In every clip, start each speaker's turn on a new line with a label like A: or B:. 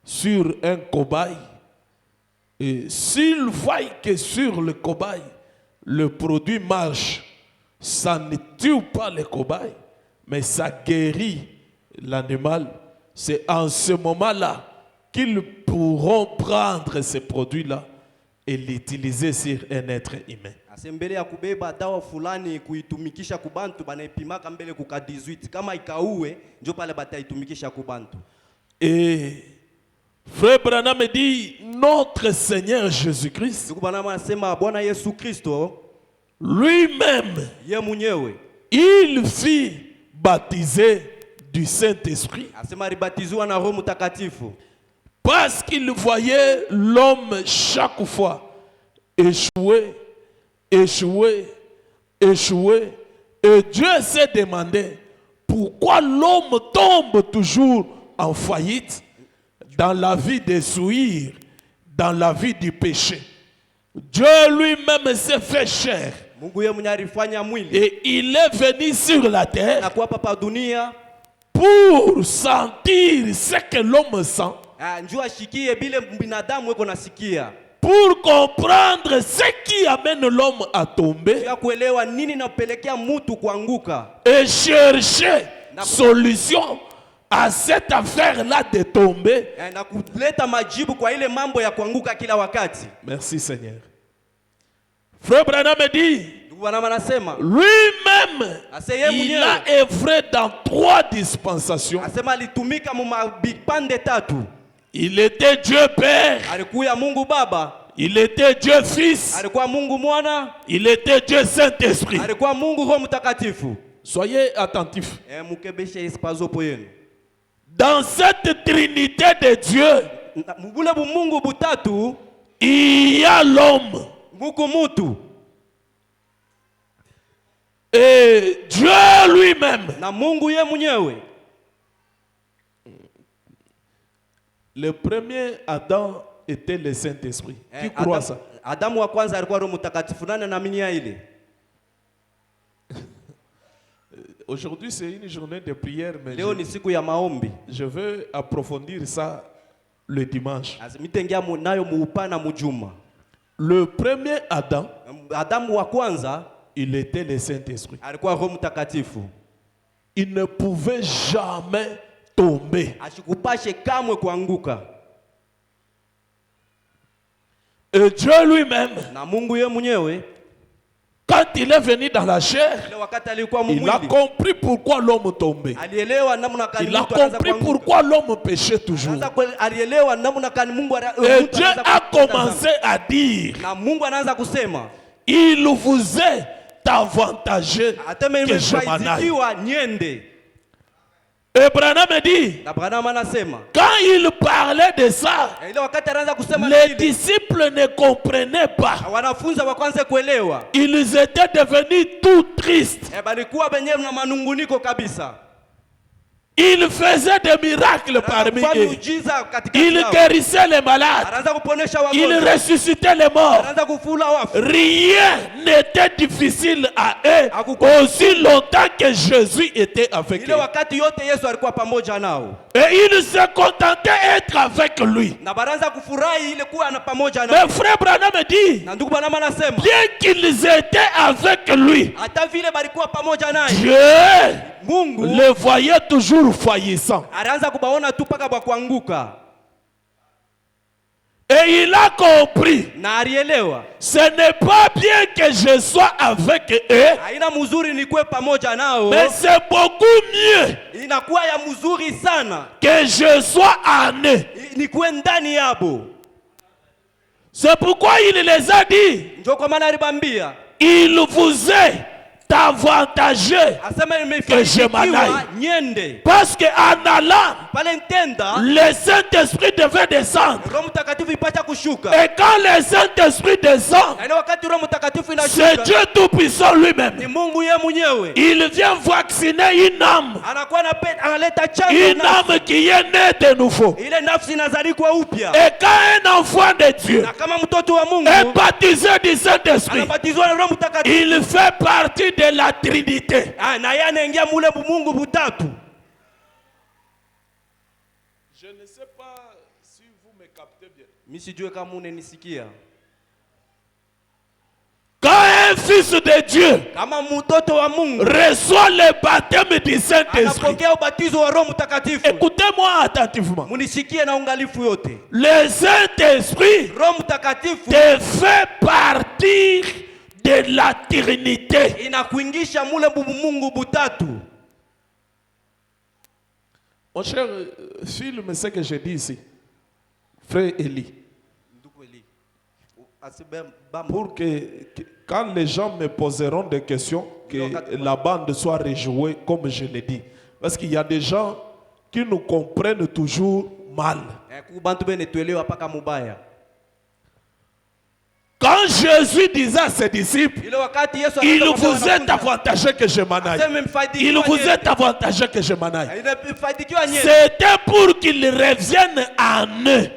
A: sur un cobaye, et s'il voit que sur le cobaye, le produit marche, ça ne tue pas le cobaye, mais ça guérit l'animal, c'est en ce moment-là qu'ils pourront prendre ces produits-là et l'utiliser sur un être humain.
B: Mbele ya kubeba dawa fulani kuitumikisha kubantu banaipimaka mbele kuka 18 kama ikauwe ndio pale bataitumikisha kubantu.
A: Et Frère Branham dit notre Seigneur Jésus-Christ lui-même il fut baptisé du Saint-Esprit parce qu'il voyait l'homme chaque fois échouer. Et Dieu s'est demandé pourquoi l'homme tombe toujours en faillite dans la vie des souillures, dans la vie du péché. Dieu lui-même s'est fait chair. Et il est venu sur la terre pour sentir ce que l'homme sent. Pour comprendre ce qui amène l'homme à tomber et chercher solution à cette affaire-là de tomber. Merci Seigneur. Frère Branham dit, lui-même, il a œuvré dans 3 dispensations. Il était Dieu Père. Il était Dieu Fils. Il était Dieu Saint-Esprit. Soyez attentifs. Dans cette trinité de Dieu, il y a l'homme. Et Dieu lui-même. Le premier Adam était le Saint-Esprit. Qui croit ça? Aujourd'hui, c'est une journée de prière, mais je veux approfondir ça le dimanche. Le premier Adam, il était le Saint-Esprit. Il ne pouvait jamais tomber. Et Dieu lui-même, quand il est venu dans la chair, il a compris pourquoi l'homme tombait. Il a compris pourquoi l'homme péchait toujours. Et Dieu a commencé à dire, il vous est avantageux que je m'en aille. Et Branham dit, quand il parlait de ça, les disciples ne comprenaient pas. Ils étaient devenus tout tristes. Il faisait des miracles parmi eux. Il guérissait les malades. Il ressuscitait les morts. Rien n'était difficile à eux aussi longtemps que Jésus était avec eux. Et ils se contentaient d'être avec lui. Mais frère Branham dit, bien qu'ils étaient avec lui, Dieu le voyait toujours faillissant. Et il a compris, ce n'est pas bien que je sois avec eux, mais c'est beaucoup mieux que je sois en eux. C'est pourquoi il les a dit, il vous est avantageux que je m'en aille. Parce qu'en allant, le Saint-Esprit devait descendre. Et quand le Saint-Esprit descend, c'est Dieu Tout-Puissant lui-même. Il vient vacciner une âme. Une âme qui est née de nouveau. Et quand un enfant de Dieu est baptisé du Saint-Esprit, il fait partie de la Trinité. Je ne sais pas Si vous me captez bien.
B: Misijue kama unanisikia.
A: Quand un fils de Dieu
B: Kama mtoto wa Mungu
A: reçoit le baptême du Saint-Esprit,
B: anapokea ubatizo wa Roho Mtakatifu.
A: écoutez-moi attentivement.
B: Munisikie na ungalifu yote.
A: Le Saint-Esprit
B: Roho Mtakatifu
A: te fait partir de la Trinité.
B: inakuingisha mule Mungu butatu.
A: Mon cher, filme ce que je dis ici. Frère Eli. Pour que quand les gens me poseront des questions, que la bande soit rejouée comme je l'ai dit. Parce qu'il y a des gens qui nous comprennent toujours mal. Quand Jésus disait à ses disciples, il vous est avantageux que je m'en aille. Il vous est avantageux que je m'en aille. C'était pour qu'ils reviennent en eux.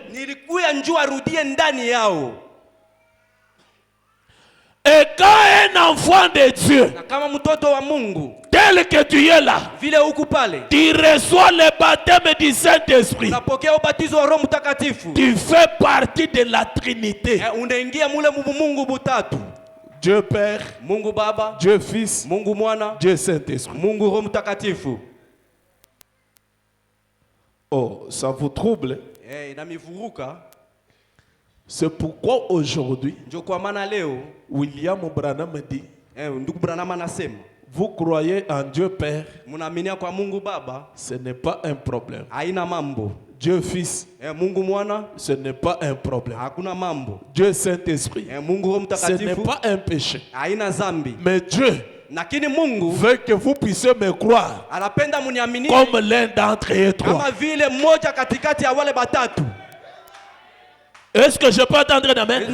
A: Et quand un enfant de Dieu, tel que tu es là, tu reçois le baptême du Saint-Esprit, tu fais partie de la Trinité. Dieu Père, Dieu Fils, Dieu Saint-Esprit. Oh, ça vous trouble? C'est pourquoi aujourd'hui, William Branham dit, vous croyez en Dieu Père, ce n'est pas un problème. Dieu Fils, ce n'est pas un problème. Dieu Saint-Esprit, ce n'est pas un péché. Mais Dieu veut que vous puissiez me croire comme l'un d'entre eux trois. Est-ce que je peux entendre d'amen?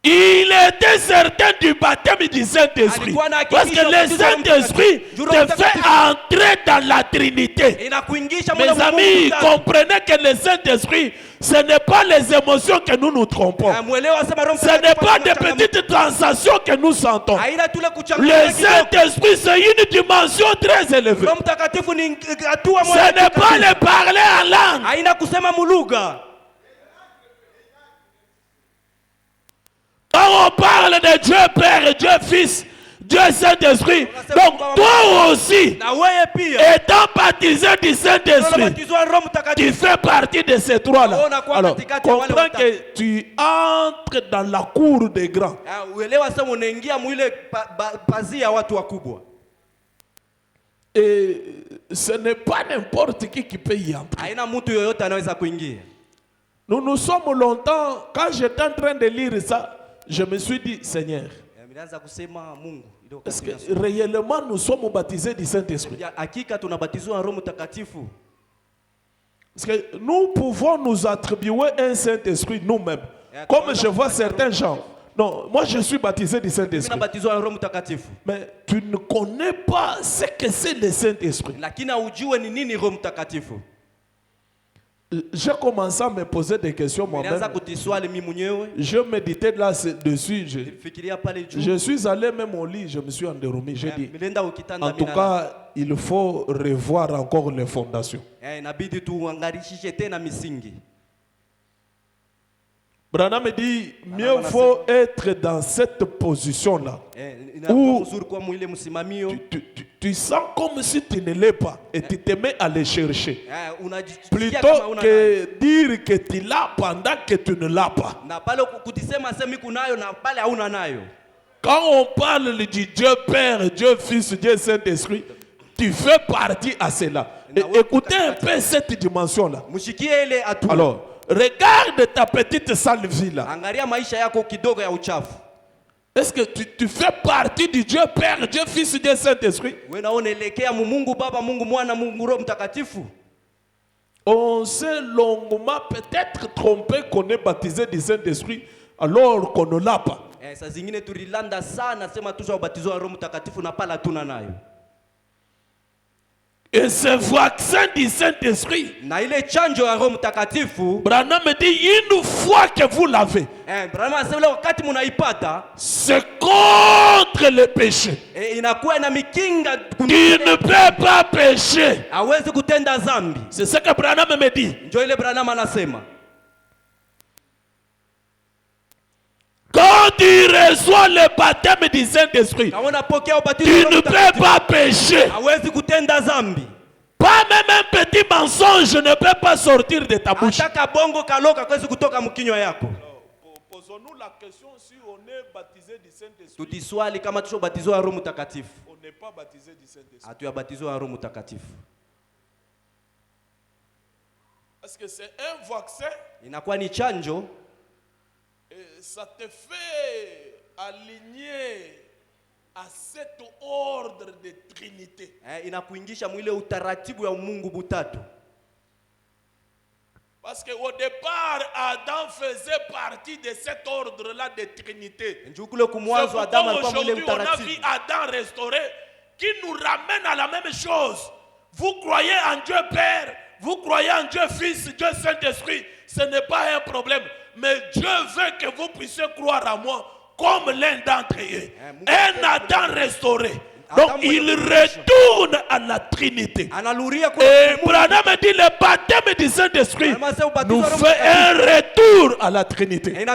A: Il était certain du baptême du Saint-Esprit. Parce que le Saint-Esprit te fait entrer dans la Trinité. Mes amis, comprenez que le Saint-Esprit, ce n'est pas les émotions que nous nous trompons. Ce n'est pas des petites transactions que nous sentons. Le Saint-Esprit, c'est une dimension très élevée. Ce n'est pas le parler en langue. Quand on parle de Dieu Père, Dieu Fils, Dieu Saint-Esprit, donc toi aussi, étant baptisé du Saint-Esprit, tu fais partie de ces trois-là. Alors, comprends que tu entres dans la cour des grands. Et ce n'est pas n'importe qui peut y entrer. Nous sommes longtemps, quand j'étais en train de lire ça, je me suis dit, Seigneur, est-ce que réellement nous sommes baptisés du Saint-Esprit? Parce que nous pouvons nous attribuer un Saint-Esprit nous-mêmes. Comme je vois certains gens. Non, moi je suis baptisé du Saint-Esprit. Mais tu ne connais pas ce que c'est le Saint-Esprit. J'ai commencé à me poser des questions moi-même. Je méditais là-dessus. Je suis allé même au lit, je me suis endormi. J'ai dit, en tout cas, il faut revoir encore les fondations. Branham me dit, mieux vaut être dans cette position-là, où tu sens comme si tu ne l'es pas et tu te mets à le chercher. Plutôt que dire que tu l'as pendant que tu ne l'as pas. Quand on parle du Dieu Père, Dieu Fils, Dieu Saint-Esprit, tu fais partie à cela. Et écoutez un peu cette dimension-là. Alors, regarde ta petite sale vie là. Est-ce que tu fais partie du Dieu Père, Dieu Fils, Dieu Saint-Esprit? On s'est longuement peut-être trompé qu'on est baptisé du Saint-Esprit alors qu'on ne l'a pas. Et ce vaccin du Saint-Esprit,
B: na ile chanjo ya Roho Mtakatifu,
A: Branham dit une fois que vous l'avez,
B: Branham anasema wakati mnaipata,
A: c'est contre le péché.
B: Inakuwa na mikinga,
A: tu ne peux pas pécher.
B: Hawezi kutenda dhambi.
A: C'est ce que Branham me dit.
B: Ndio ile Branham anasema.
A: Quand tu reçois le baptême du Saint-Esprit, tu ne peux pas pécher. Pas même un petit mensonge ne peut pas sortir de ta bouche.
C: Posons-nous la question si on est baptisé du Saint-Esprit. On n'est pas baptisé du Saint-Esprit. Parce que c'est un vaccin. Et ça te fait aligner à cet ordre de Trinité. Parce qu'au départ, Adam faisait partie de cet ordre-là de Trinité. C'est pourquoi aujourd'hui on a vu Adam restauré qui nous ramène à la même chose. Vous croyez en Dieu Père, vous croyez en Dieu Fils, Dieu Saint-Esprit, ce n'est pas un problème. Mais Dieu veut que vous puissiez croire à moi comme l'un d'entre eux. Un Adam restauré. Donc il retourne à la Trinité. Et Branham dit le baptême du Saint-Esprit nous fait un retour à la Trinité.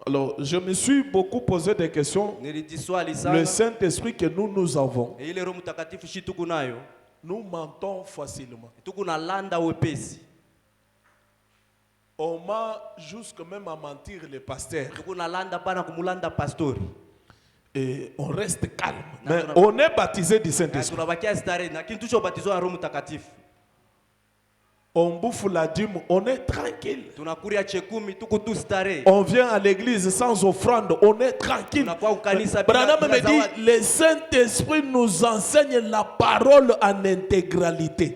C: Alors, je me suis beaucoup posé des questions. Le Saint-Esprit que nous avons, nous mentons facilement. On m'a jusqu'à même à mentir les pasteurs. Et on reste calme. Mais on est baptisé du Saint-Esprit. On bouffe la dîme, on est tranquille. On vient à l'église sans offrande, on est tranquille. Branham me dit, le Saint-Esprit nous enseigne la parole en intégralité.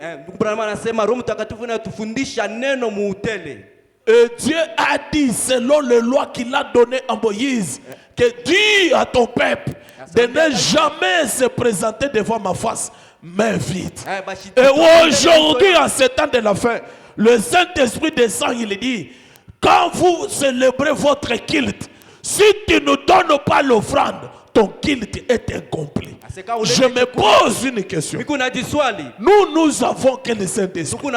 C: Et Dieu a dit, selon les lois qu'il a données à Moïse, que dis à ton peuple de ne jamais se présenter devant ma face main vide. Et aujourd'hui, en ce temps de la fin, le Saint-Esprit descend, il dit, quand vous célébrez votre culte, si tu ne donnes pas l'offrande, ton culte est incomplet. Je me pose une question. Nous avons que le Saint-Esprit,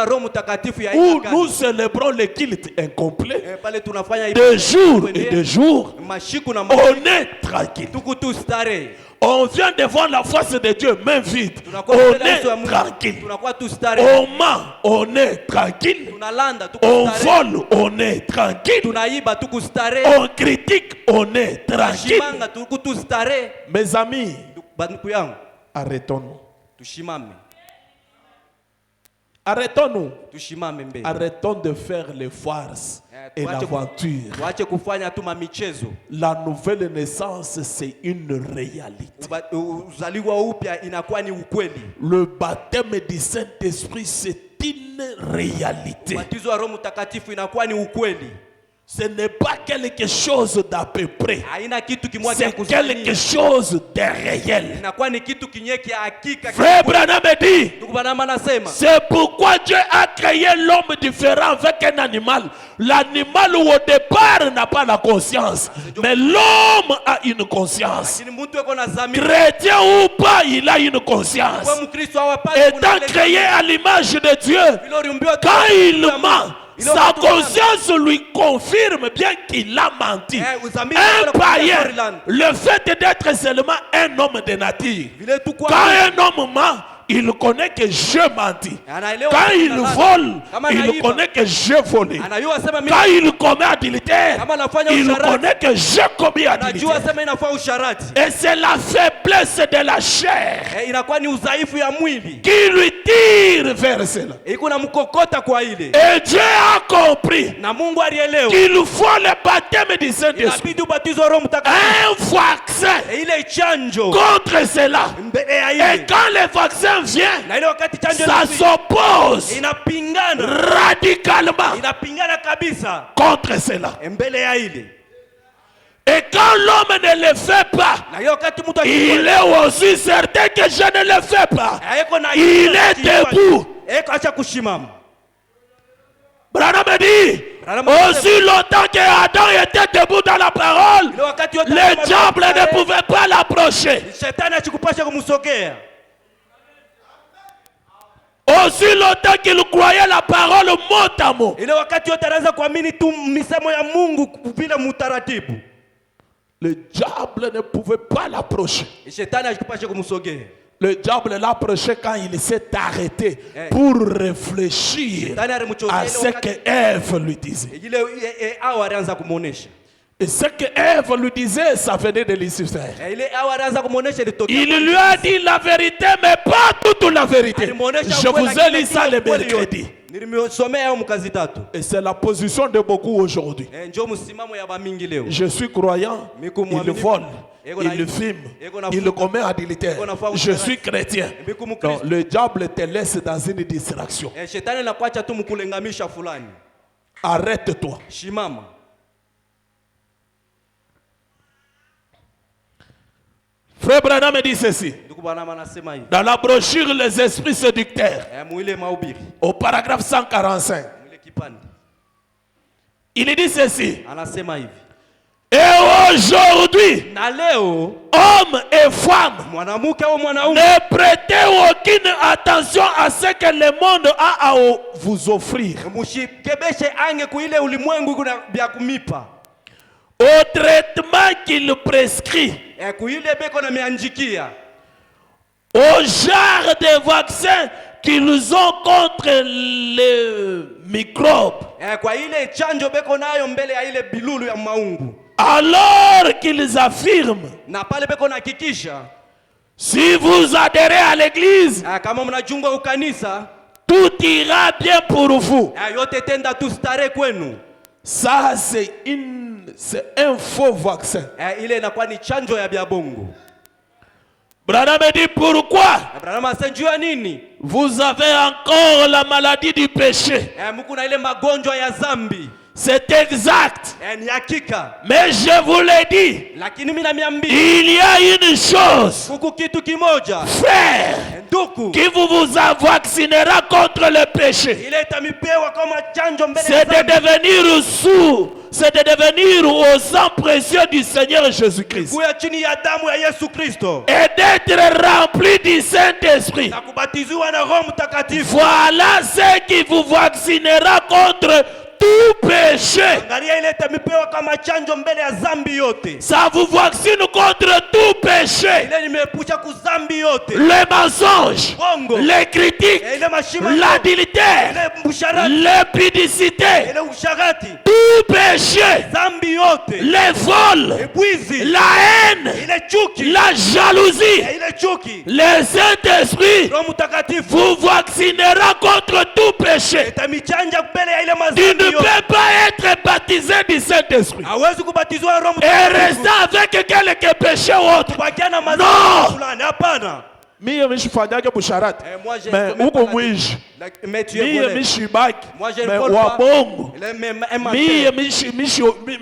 C: où nous célébrons le culte incomplet, de jour et de jour, on est tranquille. On vient devant la face de Dieu, main vide. On est tranquille. On ment, on est tranquille. On vole, on est tranquille. On critique, on est tranquille. Mes amis, arrêtons-nous. Arrêtons-nous. Arrêtons de faire les farces et l'aventure. La nouvelle naissance, c'est une réalité. Le baptême du Saint-Esprit, c'est une réalité. Ce n'est pas quelque chose d'à peu près. C'est quelque chose de réel. Frère Branham dit, c'est pourquoi Dieu a créé l'homme différent avec un animal. L'animal au départ n'a pas la conscience, mais l'homme a une conscience. Chrétien ou pas, il a une conscience. Étant créé à l'image de Dieu, quand il ment, sa conscience lui confirme bien qu'il a menti. Un païen, le fait d'être seulement un homme de nature, quand un homme ment, il connaît que je mentis. Quand il vole, il connaît que j'ai volé. Quand il commet adultère, il connaît que j'ai commis adultère. Et c'est la faiblesse de la chair qui lui tire vers cela. Et Dieu a compris qu'il faut le baptême du Saint-Esprit, un vaccin contre cela. Et quand le vaccin vient, ça s'oppose radicalement contre cela.
A: Et quand l'homme ne le fait pas, il est aussi certain que je ne le fais pas. Il est debout. Branham dit, aussi longtemps que Adam était debout dans la parole, le diable ne pouvait pas l'approcher. Aussi longtemps qu'il croyait la parole mot à mot. Le diable ne pouvait pas l'approcher. Le diable l'approchait quand il s'est arrêté pour réfléchir à ce que Ève lui disait. Et ce que Ève lui disait, ça venait de Lucifer. Il lui a dit la vérité, mais pas toute la vérité. Je vous ai lu ça le mercredi. Et c'est la position de beaucoup aujourd'hui. Je suis croyant, il vole, il fume, il commet adultère. Je suis chrétien. Non, le diable te laisse dans une distraction. Arrête-toi. Frère Branham dit ceci. Dans la brochure Les Esprits Séducteurs, au paragraphe 145, il dit ceci. Et aujourd'hui, hommes et femmes, ne prêtez aucune attention à ce que le monde a à vous offrir, au traitement qu'il prescrit, au genre de vaccins qu'ils ont contre les microbes, alors qu'ils affirment, si vous adhérez à l'église, tout ira bien pour vous. Ça, c'est un faux vaccin. Branham dit pourquoi vous avez encore la maladie du péché. C'est exact. Mais je vous l'ai dit, il y a une chose, frère, qui vous vaccinera contre le péché. C'est de devenir sourd. C'est de devenir au sang précieux du Seigneur Jésus-Christ et d'être rempli du Saint-Esprit. Voilà ce qui vous vaccinera contre tout péché. Ça vous vaccine contre tout péché. Les mensonges, les critiques, l'adultère, l'épidicité, tout péché, les vols, la haine, la jalousie. Le Saint-Esprit vous vaccinera contre tout péché. Tu ne peux pas être baptisé du Saint-Esprit et rester avec quelques péchés autres. Non. Mie mishifanyake busharati me uko mwishi mie mishibaki me wabongo mie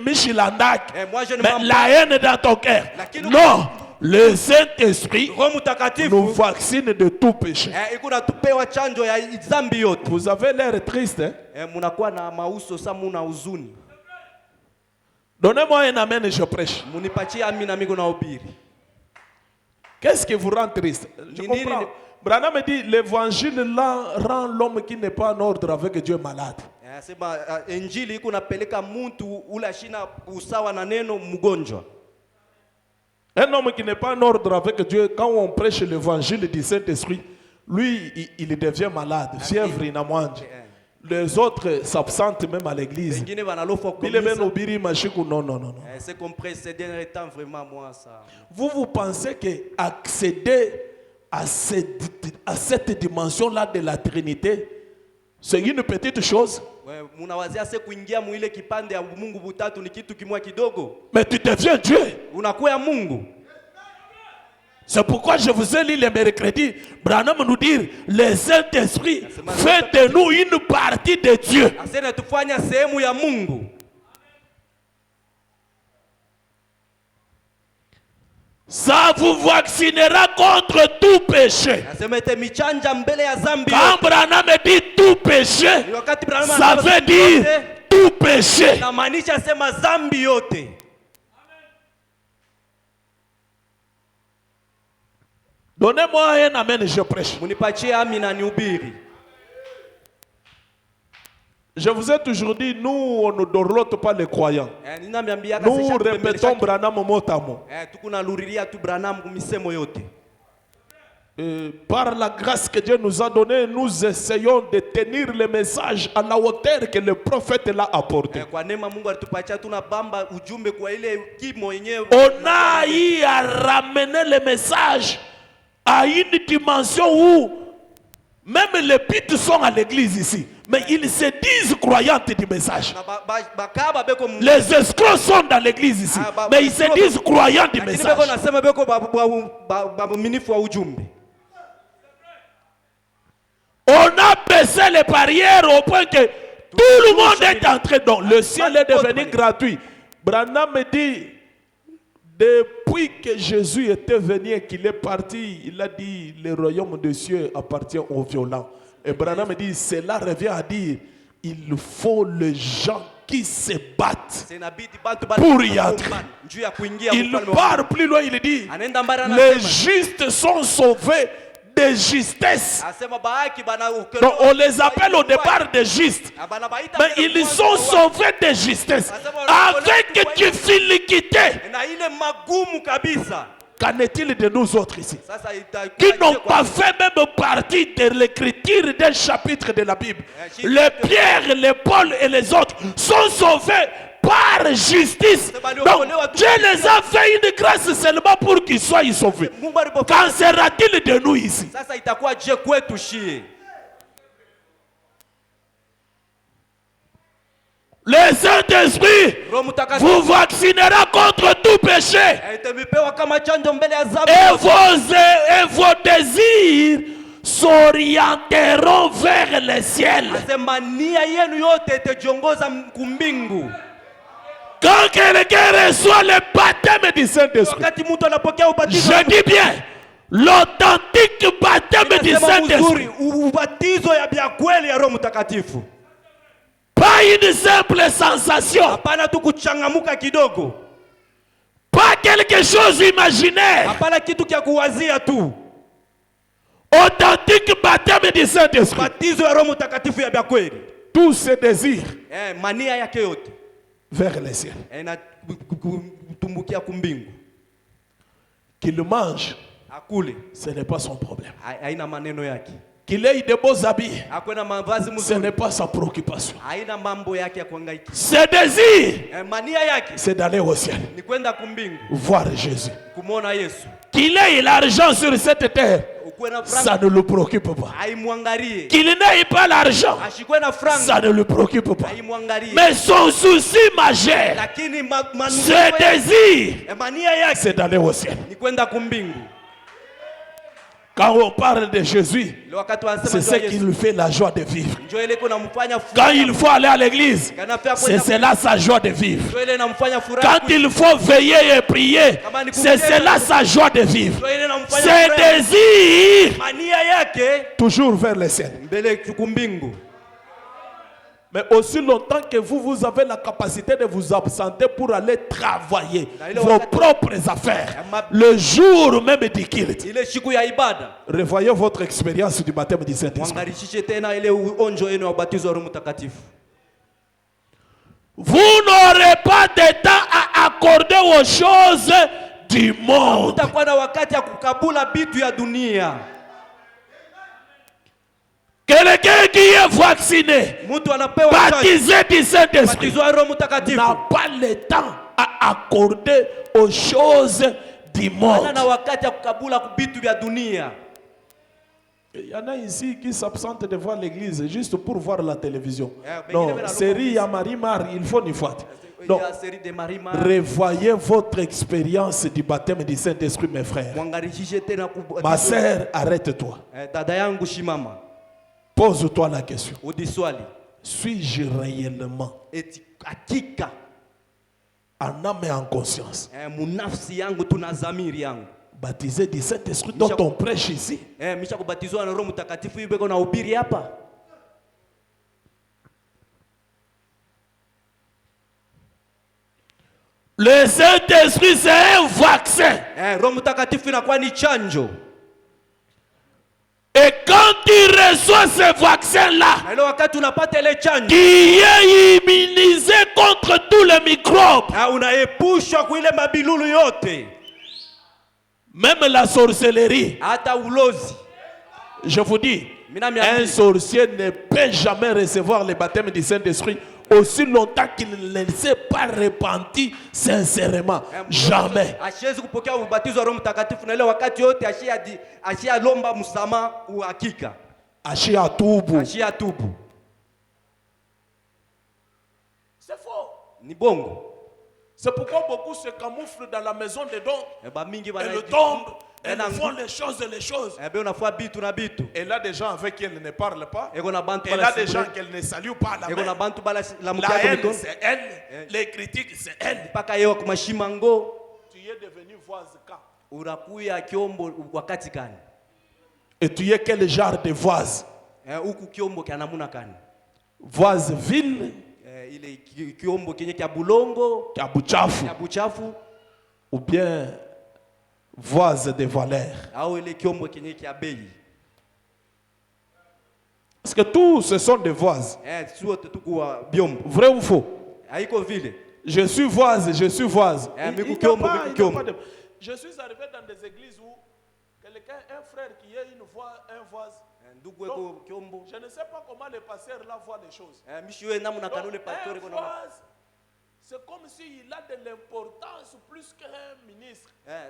A: mishilandaki me la haine dans ton cœur. Non, le Saint-Esprit nous vaccine de tout péché. Vous avez l'air triste, hein? Donnez-moi un amen et je prêche. Qu'est-ce qui vous rend triste? Je comprends. Branham me dit l'évangile rend l'homme qui n'est pas en ordre avec Dieu malade. Un homme qui n'est pas en ordre avec Dieu, quand on prêche l'évangile du Saint-Esprit, lui, il devient malade, fièvre, il n'a moins. Les autres s'absentent même à l'église. Non.
B: C'est compris, c'est dernier temps vraiment moi ça.
A: Vous pensez que accéder à cette dimension-là de la Trinité, c'est une petite chose? Mais tu deviens Dieu. C'est pourquoi je vous ai lu le mercredi. Branham nous dit, le Saint-Esprit fait de nous une partie de Dieu. Ça vous vaccinera contre tout péché. Quand Branham dit tout péché, ça veut dire tout péché. Donnez-moi un amen, je prêche. Je vous ai toujours dit, nous, on ne dorlote pas les croyants. Nous répétons Branham mot à mot. Par la grâce que Dieu nous a donnée, nous essayons de tenir le message à la hauteur que le prophète l'a apporté. On a eu à ramener le message à une dimension où même les pites sont à l'église ici. Mais ils se disent croyants du message. Les escrocs sont dans l'église ici. Mais ils se disent croyants du message. On a baissé les barrières au point que tout le monde est entré dans. Le ciel est devenu gratuit. Branham me dit, depuis que Jésus était venu et qu'il est parti, il a dit, le royaume des cieux appartient aux violents. Et Branham me dit, cela revient à dire, il faut les gens qui se battent pour y entrer. Il part plus loin, il dit, les justes sont sauvés de justesse. Donc on les appelle au départ des justes. Mais ils sont sauvés de justesse. Avec difficulté. Qu'en est-il de nous autres ici? Qui n'ont pas fait même partie de l'écriture d'un chapitre de la Bible. Les Pierre, les Paul et les autres sont sauvés par justice. Donc Dieu les a fait une grâce seulement pour qu'ils soient sauvés. Qu'en sera-t-il de nous ici? Le Saint-Esprit vous vaccinera contre tout péché. Et vos désirs s'orienteront vers le ciel. Quand quelqu'un reçoit le baptême du Saint-Esprit, je dis bien, l'authentique baptême du Saint-Esprit, pas une simple sensation, pas quelque chose imaginaire, authentique baptême du Saint-Esprit. Tous ces désirs vers le ciel. Qu'il mange, ce n'est pas son problème. Qu'il ait de beaux habits, ce n'est pas sa préoccupation. Ses désirs, c'est d'aller au ciel, voir Jésus. Qu'il ait l'argent sur cette terre, ça ne le préoccupe pas. Qu'il n'ait pas l'argent, ça ne le préoccupe pas. Mais son souci majeur, ce désir, c'est d'aller au ciel. Quand on parle de Jésus, c'est ce qui lui fait la joie de vivre. Quand il faut aller à l'église, c'est cela sa joie de vivre. Quand il faut veiller et prier, c'est cela sa joie de vivre. Ses désirs, toujours vers le ciel. Mais aussi longtemps que vous avez la capacité de vous absenter pour aller travailler vos propres affaires, le jour même du culte, revoyez votre expérience du baptême du Saint-Esprit. Vous n'aurez pas de temps à accorder aux choses du monde. Quelqu'un qui est vacciné, baptisé du Saint-Esprit, n'a pas le temps à accorder aux choses du monde. Il y en a ici qui s'absentent de voir l'église juste pour voir la télévision. Non, série Yamarimar, il faut n'y voir. Donc, revoyez votre expérience du baptême du Saint-Esprit, mes frères. Ma sœur, arrête-toi. Pose-toi la question. Suis-je réellement
C: en âme et en conscience.
B: Munafsi yangu tuna zamiri yangu.
C: Baptisé du Saint-Esprit dont on prêche ici.
B: Misha kubatizwa na Roho Mtakatifu hivi beko na ubiri hapa.
A: Le Saint-Esprit c'est un vaccin.
B: Roho Mtakatifu inakuwa ni chanjo.
A: Et quand tu reçois ce vaccin-là,
C: qui est immunisé contre tous les microbes, même la sorcellerie, je vous dis, un sorcier ne peut jamais recevoir le baptême du Saint-Esprit aussi longtemps qu'il ne s'est pas repenti sincèrement. Jamais. C'est faux.
B: Ni bongo.
C: C'est pourquoi beaucoup se camouflent dans la maison des dons. Et le tombent. Et ils font les choses et les choses. Elle a des gens avec qui elle ne parle pas. Elle a des gens qu'elle ne salue pas à la main. La haine, c'est elle. Les critiques, c'est elle. Tu es devenu voise quand? Et tu es quel genre de voise? Voise ville? Ou bien voise de valeur? Parce que tous ce sont des voises. Vrai ou faux? Je suis voise, je suis voise. Je suis arrivé dans des églises où quelqu'un, un frère qui a une voix, un voise. Donc, je ne sais pas comment les pasteurs là voient les choses. Donc, c'est comme s'il a de l'importance plus qu'un ministre. J'ai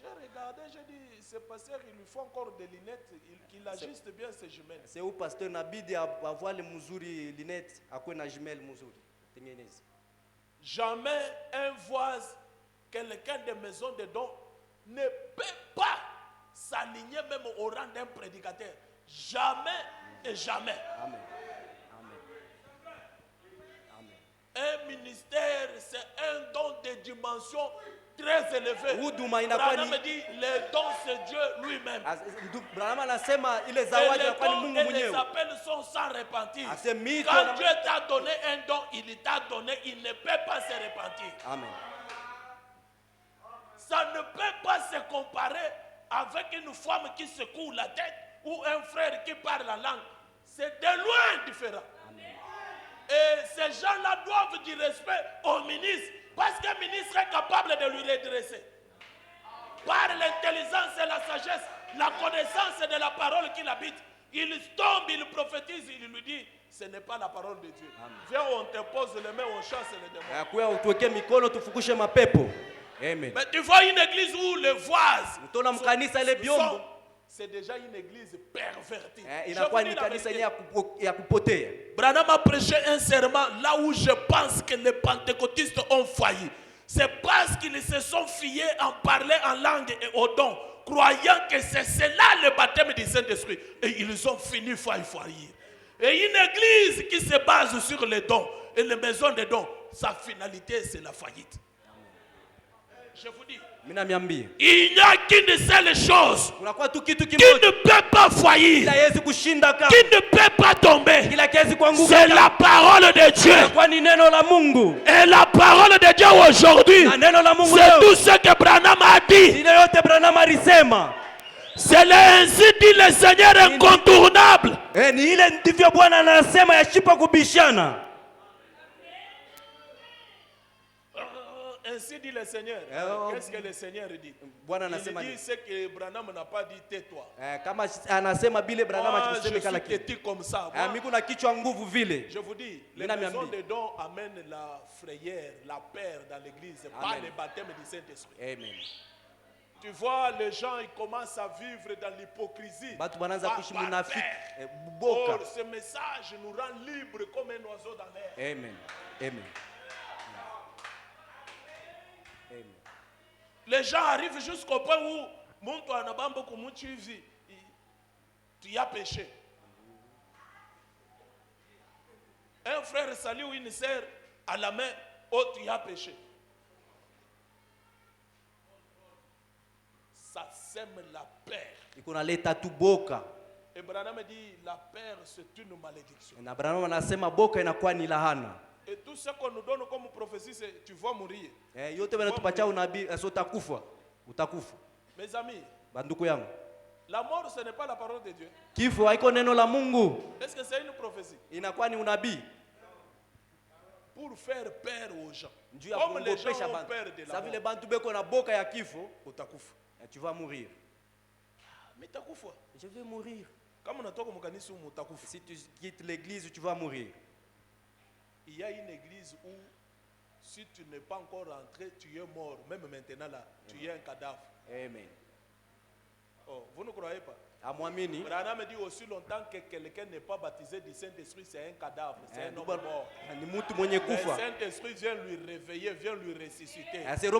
C: regardé, j'ai dit, ce pasteur, il lui faut encore des lunettes, qu'il ajuste bien ses jumelles.
B: C'est où pasteur Nabidi avoir les muzuri lunettes, à quoi na jumelle muzuri.
C: Jamais un voise, quelqu'un de maison de dons, ne peut pas s'aligner même au rang d'un prédicateur. Jamais et jamais.
B: Amen.
C: Un ministère, c'est un don de dimension très élevée. Branham dit, les dons, c'est Dieu lui-même. Et les appels sont sans repentir. Quand Dieu t'a donné un don, il t'a donné, il ne peut pas se repentir.
B: Amen.
C: Ça ne peut pas se comparer avec une femme qui secoue la tête ou un frère qui parle la langue. C'est de loin différent. Et ces gens-là doivent du respect au ministre, parce qu'un ministre est capable de lui redresser. Par l'intelligence et la sagesse, la connaissance de la parole qu'il habite, il tombe, il prophétise, il lui dit, ce n'est pas la parole de Dieu. Amen. Viens, on te pose les mains, on chasse les démons.
B: Amen.
C: Mais tu vois une église où les voises c'est déjà une église pervertie. Branham a prêché un serment là où je pense que les pentecôtistes ont failli. C'est parce qu'ils se sont fiés en parler en langue et au don, croyant que c'est cela le baptême du Saint-Esprit. Et ils ont fini par faillir. Et une église qui se base sur les dons et les maisons de dons, sa finalité c'est la faillite. Je vous dis, il n'y a qu'une seule chose qui ne peut pas faillir, qui ne peut pas tomber. C'est la parole de Dieu. Et la parole de Dieu aujourd'hui, c'est tout ce que Branham a dit. C'est ainsi dit le Seigneur incontournable. Ainsi dit le Seigneur. Qu'est-ce que le Seigneur dit? Il dit ce que Branham n'a pas dit, tais-toi. Moi, je suis têtu comme ça. Je vous dis, les maisons de dons amènent la frayeur, la peur dans l'église, pas le baptême du Saint-Esprit. Amen. Tu vois, les gens ils commencent à vivre dans l'hypocrisie. Or, ce message nous rend libres comme un oiseau dans l'air.
B: Amen. Amen.
C: Les gens arrivent jusqu'au point où tu as péché. Un frère salue ou une sœur à la main, oh tu as péché. Ça sème la peur.
B: Ikunaleta tu boka.
C: Et Branham dit la peur c'est une malédiction.
B: Na Branham anasema boka inakuwa ni lahana.
C: Et tout ce qu'on nous donne comme prophétie c'est tu vas mourir.
B: Yote wanatupatia unabii utakufa. Utakufa.
C: Mes amis,
B: banduku yangu,
C: la mort ce n'est pas la parole de Dieu.
B: Kifo haiko neno la Mungu.
C: Est-ce que c'est une prophétie?
B: Inakuwa ni unabii.
C: Pour faire peur aux gens.
B: Comme les gens ont peur de la mort. Ça vile bantu beko na boka ya kifo,
C: utakufa.
B: Tu vas mourir.
C: Mais takufa.
B: Je vais mourir.
C: Kama unatoka mkanisa utakufa.
B: Si tu quittes l'église, tu vas mourir.
C: Il y a une église où si tu n'es pas encore rentré, tu es mort. Même maintenant là, tu es un cadavre.
B: Amen.
C: Oh, vous ne croyez pas?
B: Amwamini.
C: Branham dit aussi longtemps que quelqu'un n'est pas baptisé du Saint-Esprit, c'est un cadavre, c'est un homme mort. Le Saint-Esprit vient lui réveiller, vient lui ressusciter. Et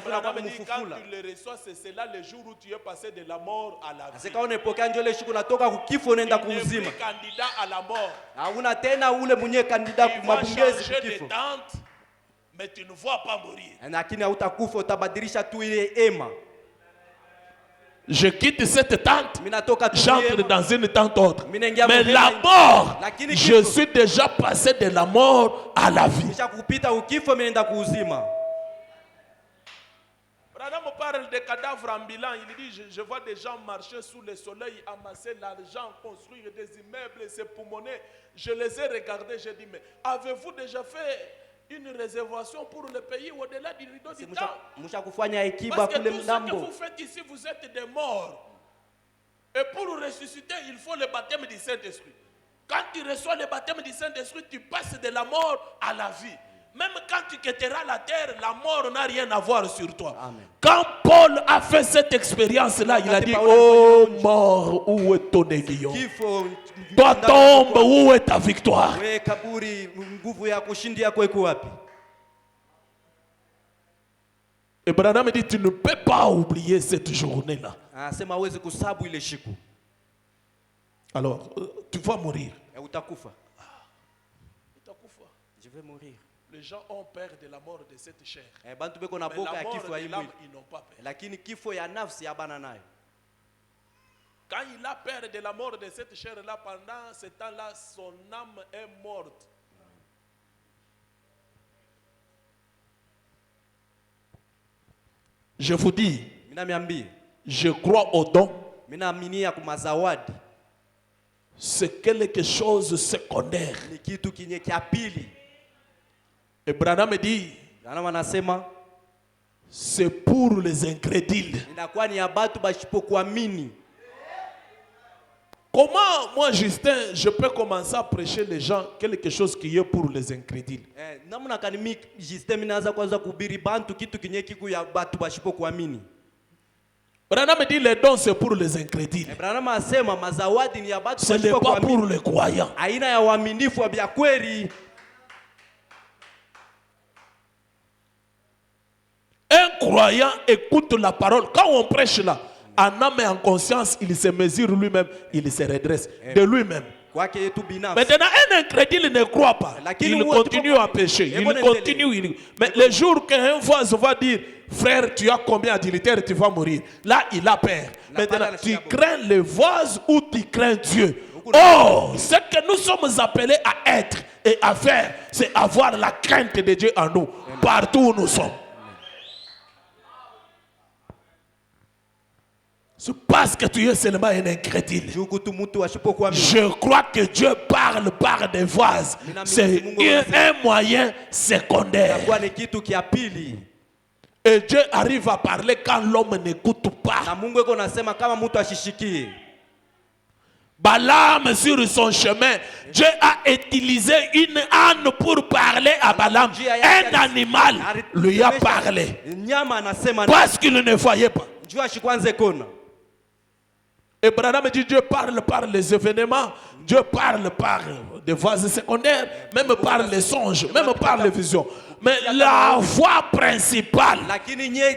C: Branham dit quand tu le reçois, c'est cela le jour où tu es passé de la mort à la vie. Tu n'es plus candidat à la mort. Tu vas changer de tente, mais tu ne vas pas mourir. Je quitte cette tente, j'entre dans une tente autre. Mais la mort, je suis déjà passé de la mort à la vie. Branham parle de cadavres ambulants. Il dit, je vois des gens marcher sous le soleil, amasser l'argent, construire des immeubles, se poumonner. Je les ai regardés, j'ai dit, mais avez-vous déjà fait une réservation pour le pays au-delà du rideau du temps? Parce que tout ce que vous faites ici, vous êtes des morts. Et pour ressusciter, il faut le baptême du Saint-Esprit. Quand tu reçois le baptême du Saint-Esprit, tu passes de la mort à la vie. Même quand tu quitteras la terre, la mort n'a rien à voir sur toi. Amen. Quand Paul a fait cette expérience-là, il a dit, oh mort, où est ton aiguillon? Toi tombe, où est ta victoire? Et Branham dit, tu ne peux pas oublier cette journée-là. Alors, tu vas mourir.
B: Je vais mourir.
C: Les gens ont peur de la mort de cette chair. Mais
B: la mort
C: de l'âme, ils n'ont pas peur. Quand il a peur de la mort de cette chair-là, pendant ce temps-là, son âme est morte. Je vous dis, je crois au don. C'est quelque chose de secondaire. Et Branham dit, c'est pour les incrédules. Comment moi, Justin, je peux commencer à prêcher les gens quelque chose qui est pour les incrédules? Branham dit les dons c'est pour les incrédules. Ce n'est pas pour les croyants. Un croyant écoute la parole. Quand on prêche là, en âme et en conscience, il se mesure lui-même, il se redresse de lui-même. Maintenant, un incrédule ne croit pas. Il continue à pécher. Il continue. Mais le jour qu'un voisin va dire, frère, tu as combien d'adultères, tu vas mourir. Là, il a peur. Maintenant, tu crains les voisins ou tu crains Dieu. Oh, ce que nous sommes appelés à être et à faire, c'est avoir la crainte de Dieu en nous, partout où nous sommes. C'est parce que tu es seulement un incrédule. Je crois que Dieu parle par des vases. C'est un moyen secondaire. Et Dieu arrive à parler quand l'homme n'écoute pas. Balaam sur son chemin, Dieu a utilisé une âne pour parler à Balaam. Un animal lui a parlé. Parce qu'il ne voyait pas. Et Branham dit Dieu parle par les événements, Dieu parle par des voies secondaires, même par les songes, même par les visions. Mais la voie principale,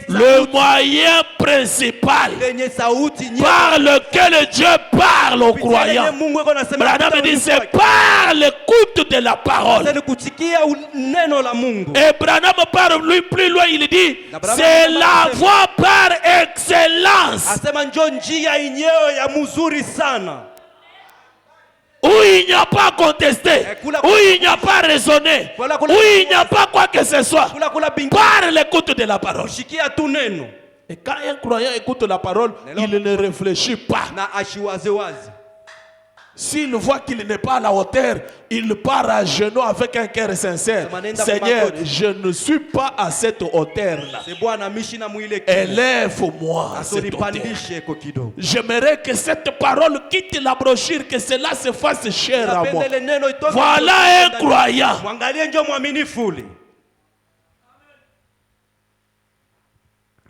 C: le moyen principal par lequel Dieu parle aux croyants, Branham dit c'est par l'écoute de la parole. Et Branham parle lui plus loin, il dit c'est la voie par excellence. Où il n'y a pas contesté, où il n'y a pas raisonné, où il n'y a pas quoi que ce soit, par l'écoute de la parole. Et quand un croyant écoute la parole, il ne réfléchit pas. S'il voit qu'il n'est pas à la hauteur, il part à genoux avec un cœur sincère. Seigneur, je ne suis pas à cette hauteur-là. Élève-moi à cette hauteur. J'aimerais que cette parole quitte la brochure, que cela se fasse cher à moi. Voilà un croyant.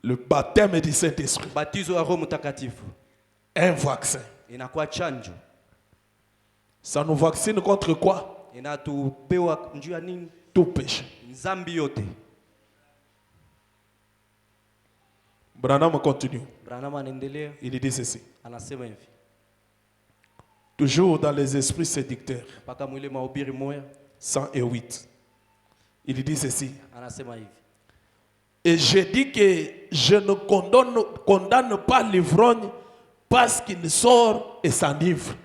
C: Le baptême du Saint-Esprit. Un vaccin. Ça nous vaccine contre quoi? Tout péché. Branham continue. Il dit ceci. Toujours dans les esprits séducteurs. 108. Il dit ceci. Et je dis que je ne condamne pas l'ivrogne parce qu'il sort et s'enivre.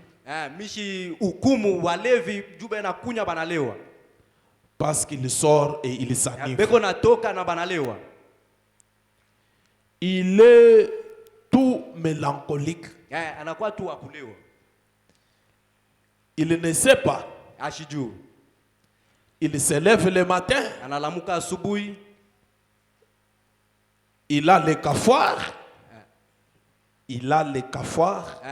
C: Parce qu'il sort et il s'enivre. Il est tout mélancolique. Il ne sait pas. Il se lève le matin. Il a les cafards. Il a les cafards.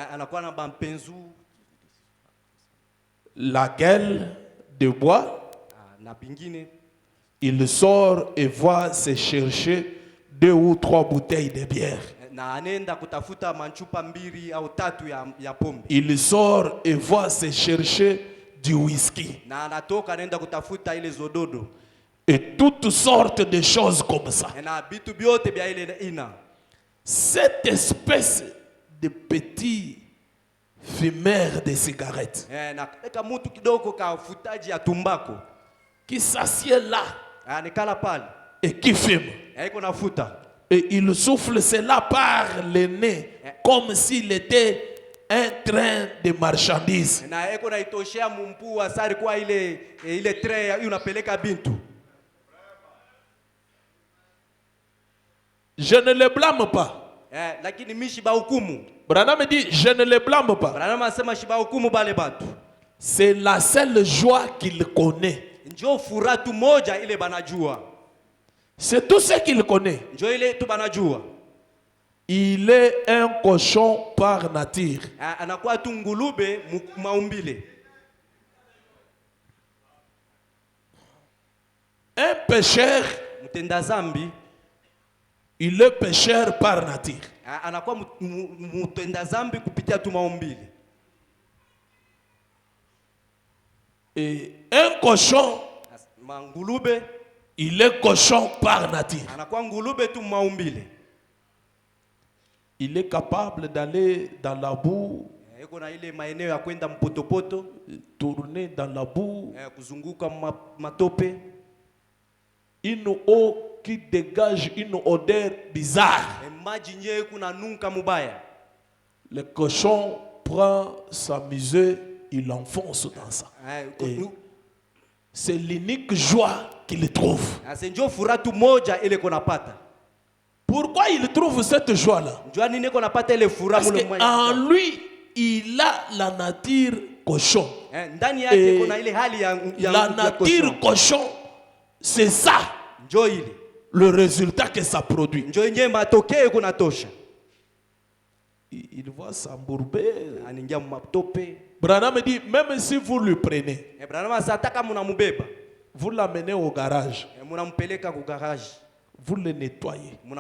C: La gueule de bois. Il sort et va se chercher 2 ou 3 bouteilles de bière. Il sort et va se chercher du whisky. Et toutes sortes de choses comme ça. Cette espèce de petit fumeur de cigarettes qui s'assied là et qui fume. Et il souffle cela par le nez comme s'il était un train de marchandises. Je ne le blâme pas. Branham dit je ne le blâme pas. C'est la seule joie qu'il connaît. C'est tout ce qu'il connaît. Il est un cochon par nature. Un pécheur, il est pécheur par nature. Et un cochon, il est cochon par nature. Il est capable d'aller dans la boue, tourner dans la boue, une eau qui dégage une odeur bizarre. Le cochon prend sa musée, il l'enfonce dans ça. Et c'est l'unique joie qu'il trouve. Pourquoi il trouve cette joie-là? Parce qu'en lui, il a la nature cochon. Et la nature cochon, c'est ça le résultat que ça produit. Il va s'embourber. Branham dit, même si vous le prenez, vous l'amenez au garage, vous le nettoyez. Vous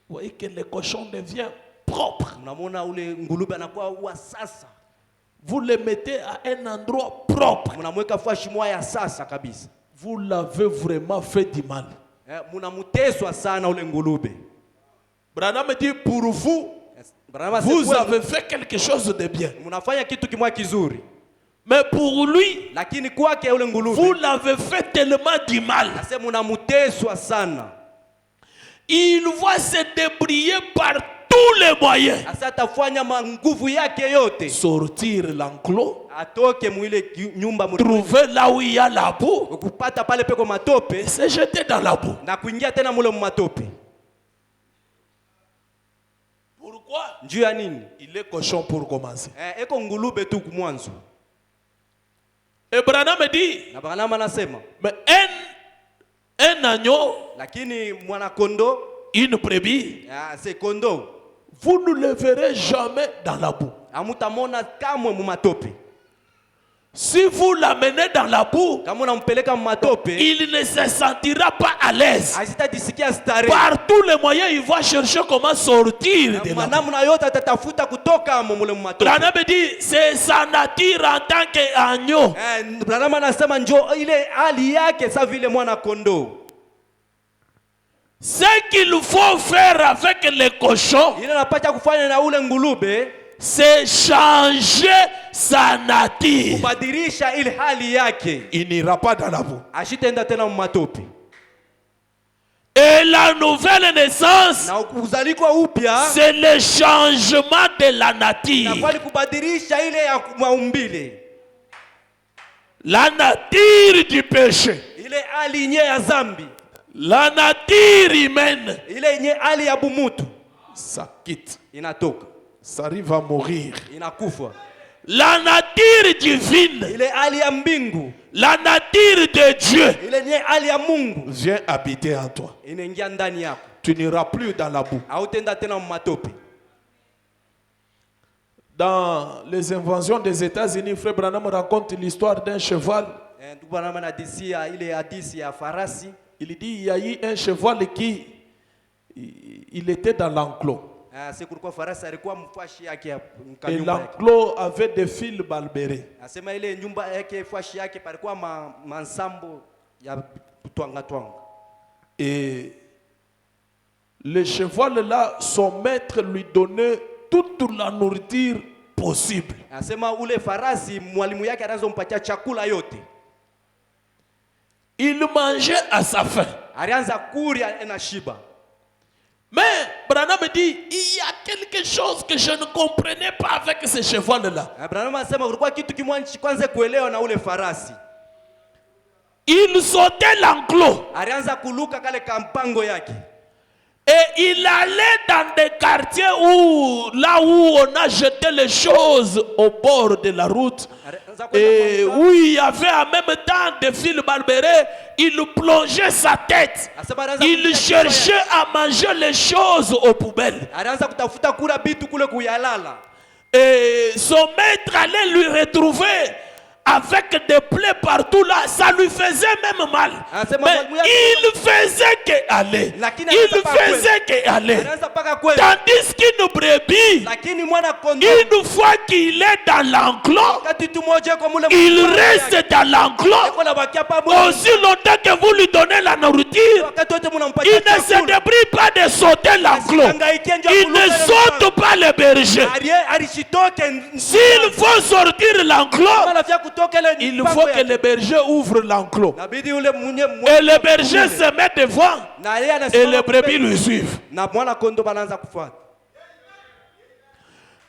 C: voyez que le cochon devient propre. Vous le mettez à un endroit propre. vous l'avez vraiment fait du mal.
B: Munamuteswa sana ule ngulube.
C: Branham dit pour vous, vous avez fait quelque chose de bien.
B: Munafanya kitu kimwa kizuri.
C: Mais pour lui,
B: lakini kwake ule ngulube,
C: vous l'avez fait tellement du mal.
B: Ase munamuteswa sana.
C: Il va se débrouiller par tous les moyens.
B: Asa atafanya nguvu yake yote.
C: Sortir l'enclos.
B: Atoke mwile nyumba
C: trouver là où il y a la boue.
B: Kupata pale peko matope.
C: Se jeter dans la boue.
B: Na kuingia tena mule matope.
C: Pourquoi?
B: Njuu ya nini?
C: Il est cochon pour commencer.
B: Eko ngulube tu kumwanzo.
C: Et Branham dit,
B: na Branham anasema,
C: mais un agneau,
B: lakini mwana kondo,
C: une brebis,
B: c'est kondo,
C: vous ne le verrez jamais dans la boue.
B: Amutamona kamwe mu matope.
C: Si vous l'amenez dans la boue,
B: il
C: ne se sentira pas à l'aise. Par tous les moyens, il va chercher comment sortir de la boue. Branham dit, c'est sa nature en tant qu'agneau. Ce qu'il faut faire avec les cochons, c'est changer sa nature. Il n'ira pas dans la boue. Et la nouvelle naissance, c'est le changement de la nature. La nature du péché. La nature humaine. Ça quitte. Ça arrive à mourir. La nature divine, la nature de Dieu, vient habiter en toi. Tu n'iras plus dans la boue. Dans les inventions des États-Unis, Frère Branham raconte l'histoire d'un cheval. Il dit il y a eu un cheval qui il était dans l'enclos. Et l'enclos avait des fils balbérés. Et le cheval là, son maître lui donnait toute la nourriture possible. Il mangeait à sa faim. Mais Branham dit, il y a quelque chose que je ne comprenais pas avec ce cheval-là. Il sautait l'enclos. Et il allait dans des quartiers là où on a jeté les choses au bord de la route. Et où il y avait en même temps des fils balbérés, il plongeait sa tête. Il cherchait à manger les choses aux poubelles. Et son maître allait lui retrouver avec des plaies partout là, ça lui faisait même mal. Mais il faisait qu'aller. Il faisait qu'aller. Tandis qu'une brebis, une fois qu'il est dans l'enclos, il reste dans l'enclos. Aussi longtemps que vous lui donnez la nourriture, il ne se débrouille pas de sauter l'enclos. Il ne saute pas le berger. S'il faut sortir l'enclos, il faut que le berger ouvre l'enclos. Et le berger se met devant et les brebis lui suivent.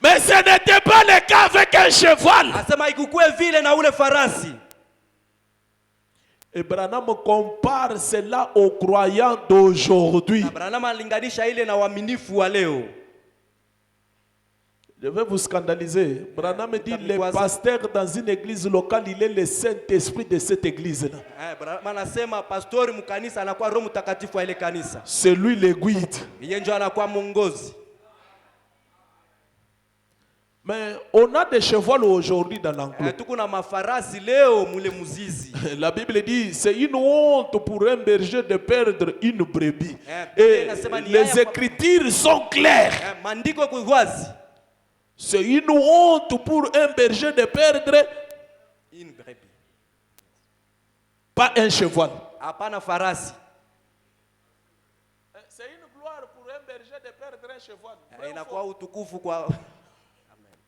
C: Mais ce n'était pas le cas avec un cheval. Et Branham compare cela aux croyants d'aujourd'hui. Je vais vous scandaliser. Branham dit le pasteur dans une église locale, il est le Saint-Esprit de cette église-là. C'est lui le guide. Mais on a des chevaux aujourd'hui dans l'enclos. La Bible dit c'est une honte pour un berger de perdre une brebis. Et les Écritures sont claires. C'est une honte pour un berger de perdre une brebis. Pas un cheval.
B: Hapana farasi.
C: C'est une gloire pour un berger de perdre un cheval.
B: Inakuwa utukufu kwa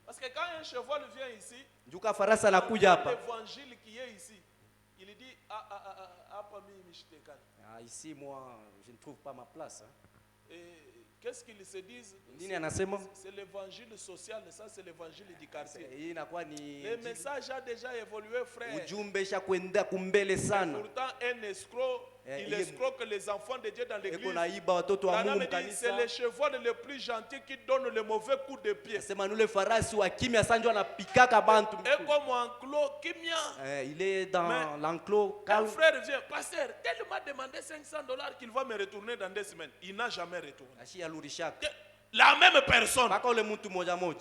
C: parce que quand un cheval vient ici,
B: Njuka farasi anakuja hapa.
C: L'évangile qui est ici, il dit
B: ici moi je ne trouve pas ma place.
C: Et qu'est-ce qu'ils se disent?
B: C'est
C: l'évangile social, ça c'est l'évangile du quartier.
B: Le
C: message a déjà évolué, frère.
B: Pourtant
C: un escroc, il escroque les enfants de Dieu dans l'église. C'est le cheval le plus gentil qui donne le mauvais coup de pied. Et comme enclos,
B: il est dans l'enclos.
C: Un frère vient, pasteur, tel m'a demandé $500 qu'il va me retourner dans 2 semaines. Il n'a jamais retourné. La même personne.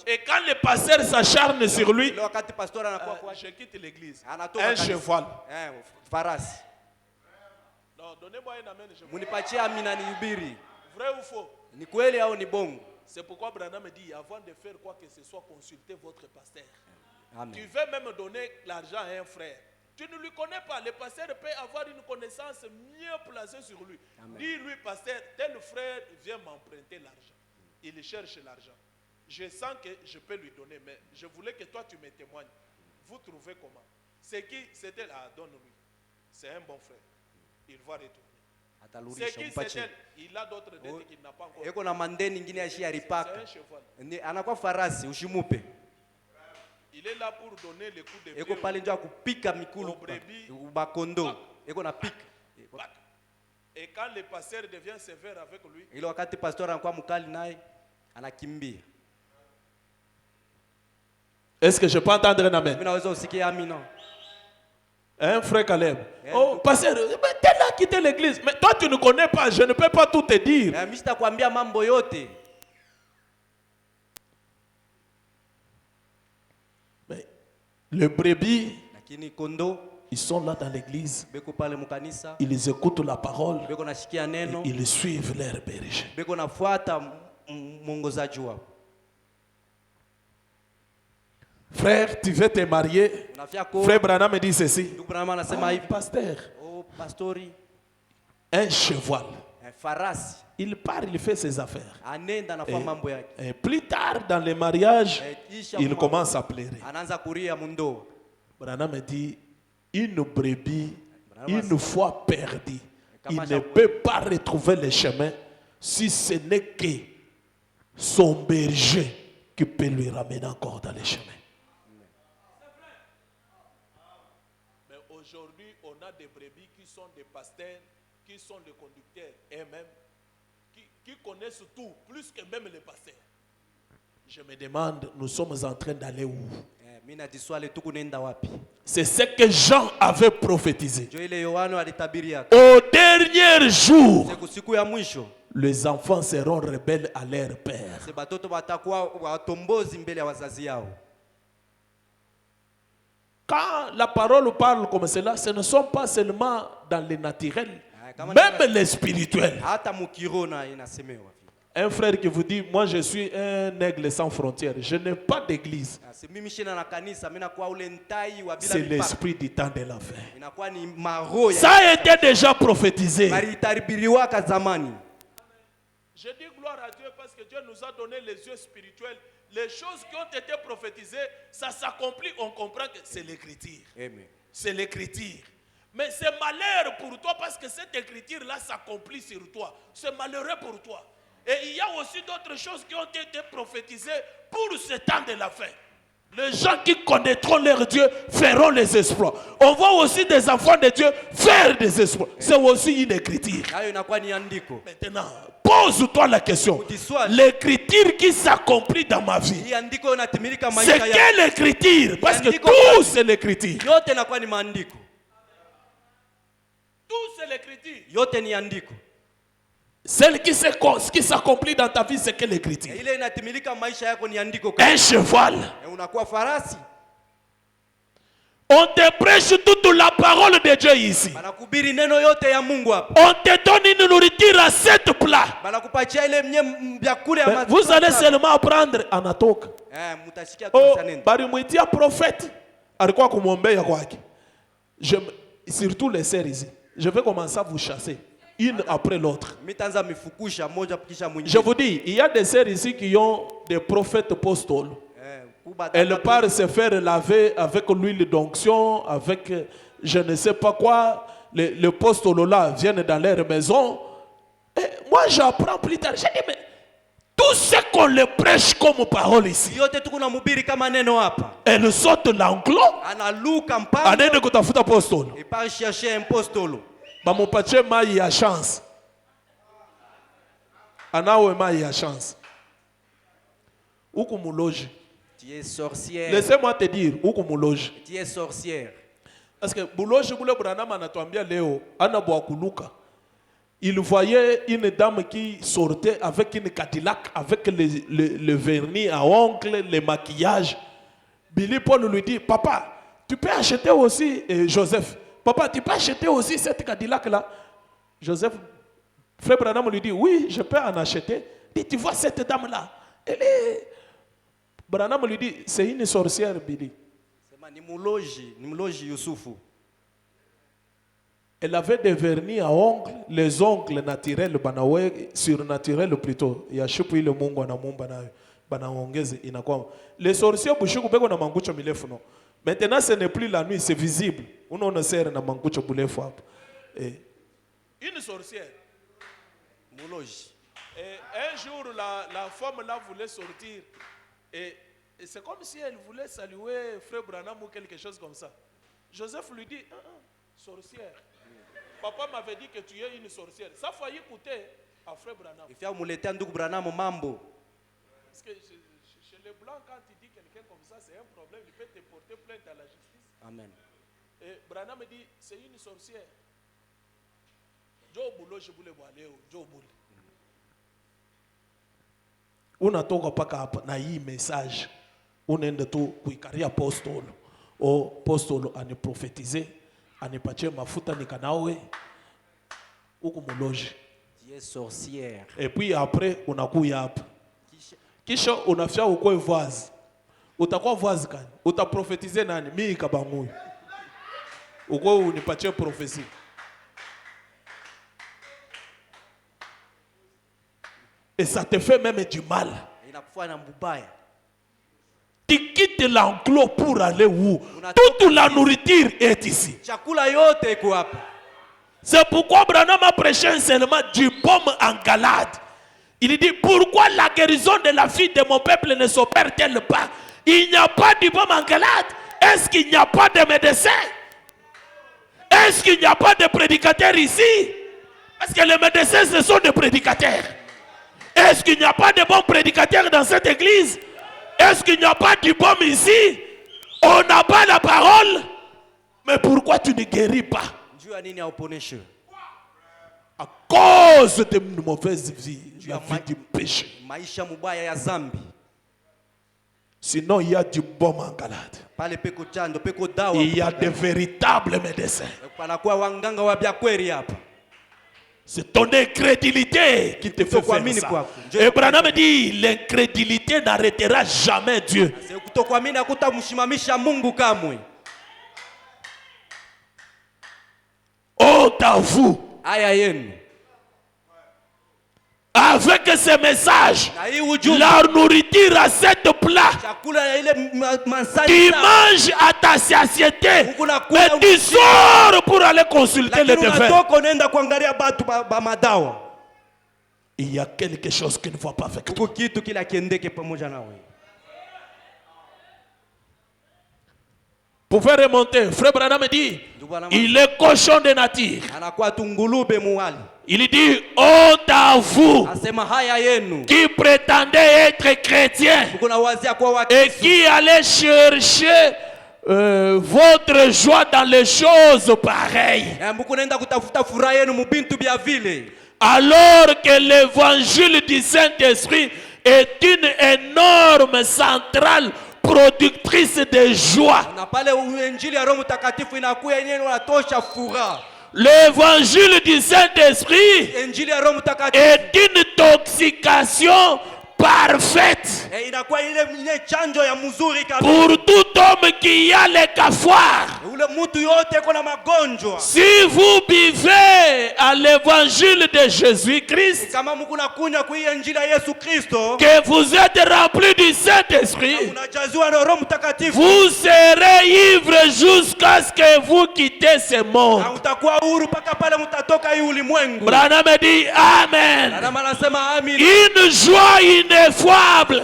C: Et quand le pasteur s'acharne sur lui, je quitte l'église. Un cheval. Non, donnez-moi un amen. Vrai ou faux? C'est pourquoi Branham me dit, avant de faire quoi que ce soit, consultez votre pasteur. Amen. Tu veux même donner l'argent à un frère. Tu ne lui connais pas. Le pasteur peut avoir une connaissance mieux placée sur lui. Dis-lui, pasteur, tel frère vient m'emprunter l'argent. Il cherche l'argent. Je sens que je peux lui donner, mais je voulais que toi tu me témoignes. Vous trouvez comment? C'est qui? C'était donne-lui. C'est un bon frère. Il va retourner. C'est qui? C'est elle. Il a d'autres dettes qu'il n'a pas encore. C'est un cheval. Il est là pour donner les coups de pied aux brebis. Et quand le pasteur devient sévère avec lui, est-ce que je peux entendre un amen? Un frère Caleb. Oh, pasteur, tel a quitté l'église. Mais toi, tu ne connais pas. Je ne peux pas tout te dire. Mais les brebis, ils sont là dans l'église. Ils écoutent la parole. Ils suivent leur berger. Frère, tu veux te marier? Frère Branham me dit ceci. Pasteur, un cheval. Il part, il fait ses affaires. Et plus tard dans le mariage, il commence à pleurer. Branham me dit, une brebis, une fois perdue, il ne peut pas retrouver le chemin si ce n'est que son berger qui peut lui ramener encore dans le chemin. Mais aujourd'hui, on a des brebis qui sont des pasteurs, qui sont des conducteurs eux-mêmes, qui connaissent tout, plus que même les pasteurs. Je me demande, nous sommes en train d'aller où? C'est ce que Jean avait prophétisé. Au dernier jour, les enfants seront rebelles à leur père. Quand la parole parle comme cela, ce ne sont pas seulement dans le naturel, même les spirituels. Un frère qui vous dit, moi je suis un aigle sans frontières, je n'ai pas d'église. C'est l'esprit du temps de la fin. Ça a été déjà prophétisé. Je dis gloire à Dieu parce que Dieu nous a donné les yeux spirituels. Les choses qui ont été prophétisées, ça s'accomplit, on comprend que c'est l'écriture. C'est l'écriture. Mais c'est malheur pour toi parce que cette écriture-là s'accomplit sur toi. C'est malheureux pour toi. Et il y a aussi d'autres choses qui ont été prophétisées pour ce temps de la fin. Les gens qui connaîtront leur Dieu feront les exploits. On voit aussi des enfants de Dieu faire des exploits. C'est aussi une écriture. Maintenant, pose-toi la question. L'écriture qui s'accomplit dans ma vie, c'est quelle écriture? Parce que tout c'est l'écriture. Tout c'est l'écriture. Celle qui s'accomplit dans ta vie, c'est quelle écriture? Un cheval. On te prêche toute la parole de Dieu ici. On te donne une nourriture à 7 plats. Vous allez seulement apprendre Anatok. Oh, barimwitia prophète. Alikuwa kumwombea kwake. surtout les sœurs ici, je vais commencer à vous chasser, une après l'autre. Je vous dis, il y a des sœurs ici qui ont des prophètes apôstoles. Elles partent se faire laver avec l'huile d'onction, avec je ne sais pas quoi. Les apôstoles là viennent dans leur maison. Et moi j'apprends plus tard. J'ai dit, mais tout ce qu'on les prêche comme parole ici, elles sautent l'enclos. Anaenda kutafuta apostole. Bamupatie mai ya chance. Anawe mai ya chance. Uku muloji.
B: Tu es sorcière.
C: Laissez-moi te dire, uku muloji.
B: Tu es sorcière.
C: Parce que buloji bule Branham anatuambia leo ana bwa kuluka. Il voyait une dame qui sortait avec une Cadillac, avec le vernis à ongles, le maquillage. Billy Paul lui dit, papa, tu peux acheter aussi, Joseph, papa, tu peux acheter aussi cette Cadillac-là. Joseph, frère Branham lui dit, oui, je peux en acheter. Il dit, tu vois cette dame-là, elle est... Branham lui dit, c'est une sorcière, Billy.
B: Nimloji Yusufu.
C: Elle avait des vernis à ongles, les ongles naturels, surnaturels plutôt. Il y a chupi le mungu na mumba na banaongeze inakuwa. Les sorciers bushuku beko na mangucho milefu no. Maintenant ce n'est plus la nuit, c'est visible. Unaona sere na mangucho bulefu hapo. Une sorcière.
B: Mouloji.
C: Un jour la femme là voulait sortir et c'est comme si elle voulait saluer frère Branham ou quelque chose comme ça. Joseph lui dit sorcière. Papa m'avait dit que tu es une sorcière. Ça faut écouter à frère Branham.
B: Il faut muletea ndugu Branham mambo.
C: Parce que chez les blancs, quand tu dis quelqu'un comme ça, c'est un problème. Il peut te porter plainte à la justice.
B: Amen.
C: Et Branham me dit, c'est une sorcière. Joe Boulo, je voulais voir Léo. Joe Boulo. Unatoka paka hapa na hii message. Unaenda tu kuikaria apostolo. O apostolo aniprofetize. Anipatie mafuta nikanawe huko muloji.
B: Tu es sorcière.
C: Et puis après unakuya hapa. Kisha unafia ukoe vazi. Utakuwa vazi gani? Utaprofetize nani? Mimi kabanguyu. Uko unipatie prophétie. Et ça te fait même du mal.
B: Inakufanya na mbaya.
C: Tu quittes l'enclos pour aller où? Toute la nourriture est ici. C'est pourquoi Branham a prêché seulement du pomme en Galade. Il dit, pourquoi la guérison de la fille de mon peuple ne s'opère-t-elle pas? Il n'y a pas de pomme en Galade. Est-ce qu'il n'y a pas de médecins? Est-ce qu'il n'y a pas de prédicateurs ici? Parce que les médecins, ce sont des prédicateurs. Est-ce qu'il n'y a pas de bons prédicateurs dans cette église? Est-ce qu'il n'y a pas du pomme ici? On n'a pas la parole. Mais pourquoi tu ne guéris pas? À cause de une mauvaise vie, la vie du péché. Sinon, il y a du baume en Galade. Il y a de véritables médecins. C'est ton incrédulité qui te fait faire ça. Et Branham dit, l'incrédulité n'arrêtera jamais Dieu. Honte à vous. Avec ces messages, la nourriture à cette plat, tu manges à ta satiété, mais tu sors pour aller consulter le devin. Il y a quelque chose qui ne va pas avec toi. Pour faire remonter, frère Branham dit, il est cochon de nature. Il dit, honte à vous qui prétendez être chrétien et qui allez chercher votre joie dans les choses pareilles. Alors que l'évangile du Saint-Esprit est une énorme centrale productrice de joie. L'évangile du Saint-Esprit est une intoxication
A: parfaite pour tout homme qui a les cafards. Si vous buvez à l'évangile de Jésus-Christ, que vous êtes remplis du Saint-Esprit, vous serez ivre jusqu'à ce que vous quittez ce monde. Branham dit Amen. Une joie ineffable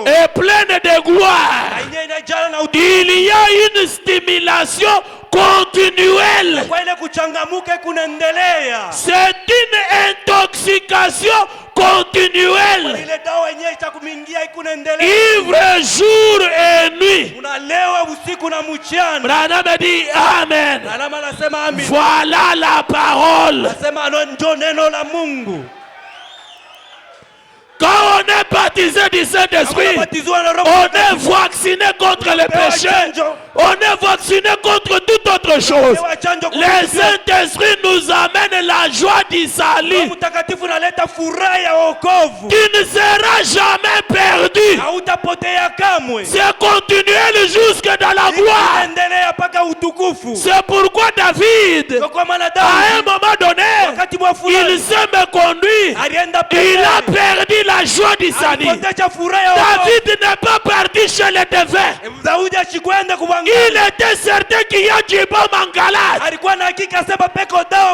A: et pleine de gloire. Il y a une stimulation continuelle. C'est une intoxication continuelle. Ivre jour et nuit. Branham dit Amen. Voilà la parole. Quand on est baptisé du Saint-Esprit, on est vacciné contre les péchés. On est vacciné contre toute autre chose. Le Saint-Esprit nous amène la joie du salut qui ne sera jamais perdue. C'est continuel jusque dans la gloire. C'est pourquoi David, à un moment donné, il s'est méconduit. Il a perdu la joie du salut. David n'est pas parti chez les devins. Il était certain qu'il y a du bon mangalade.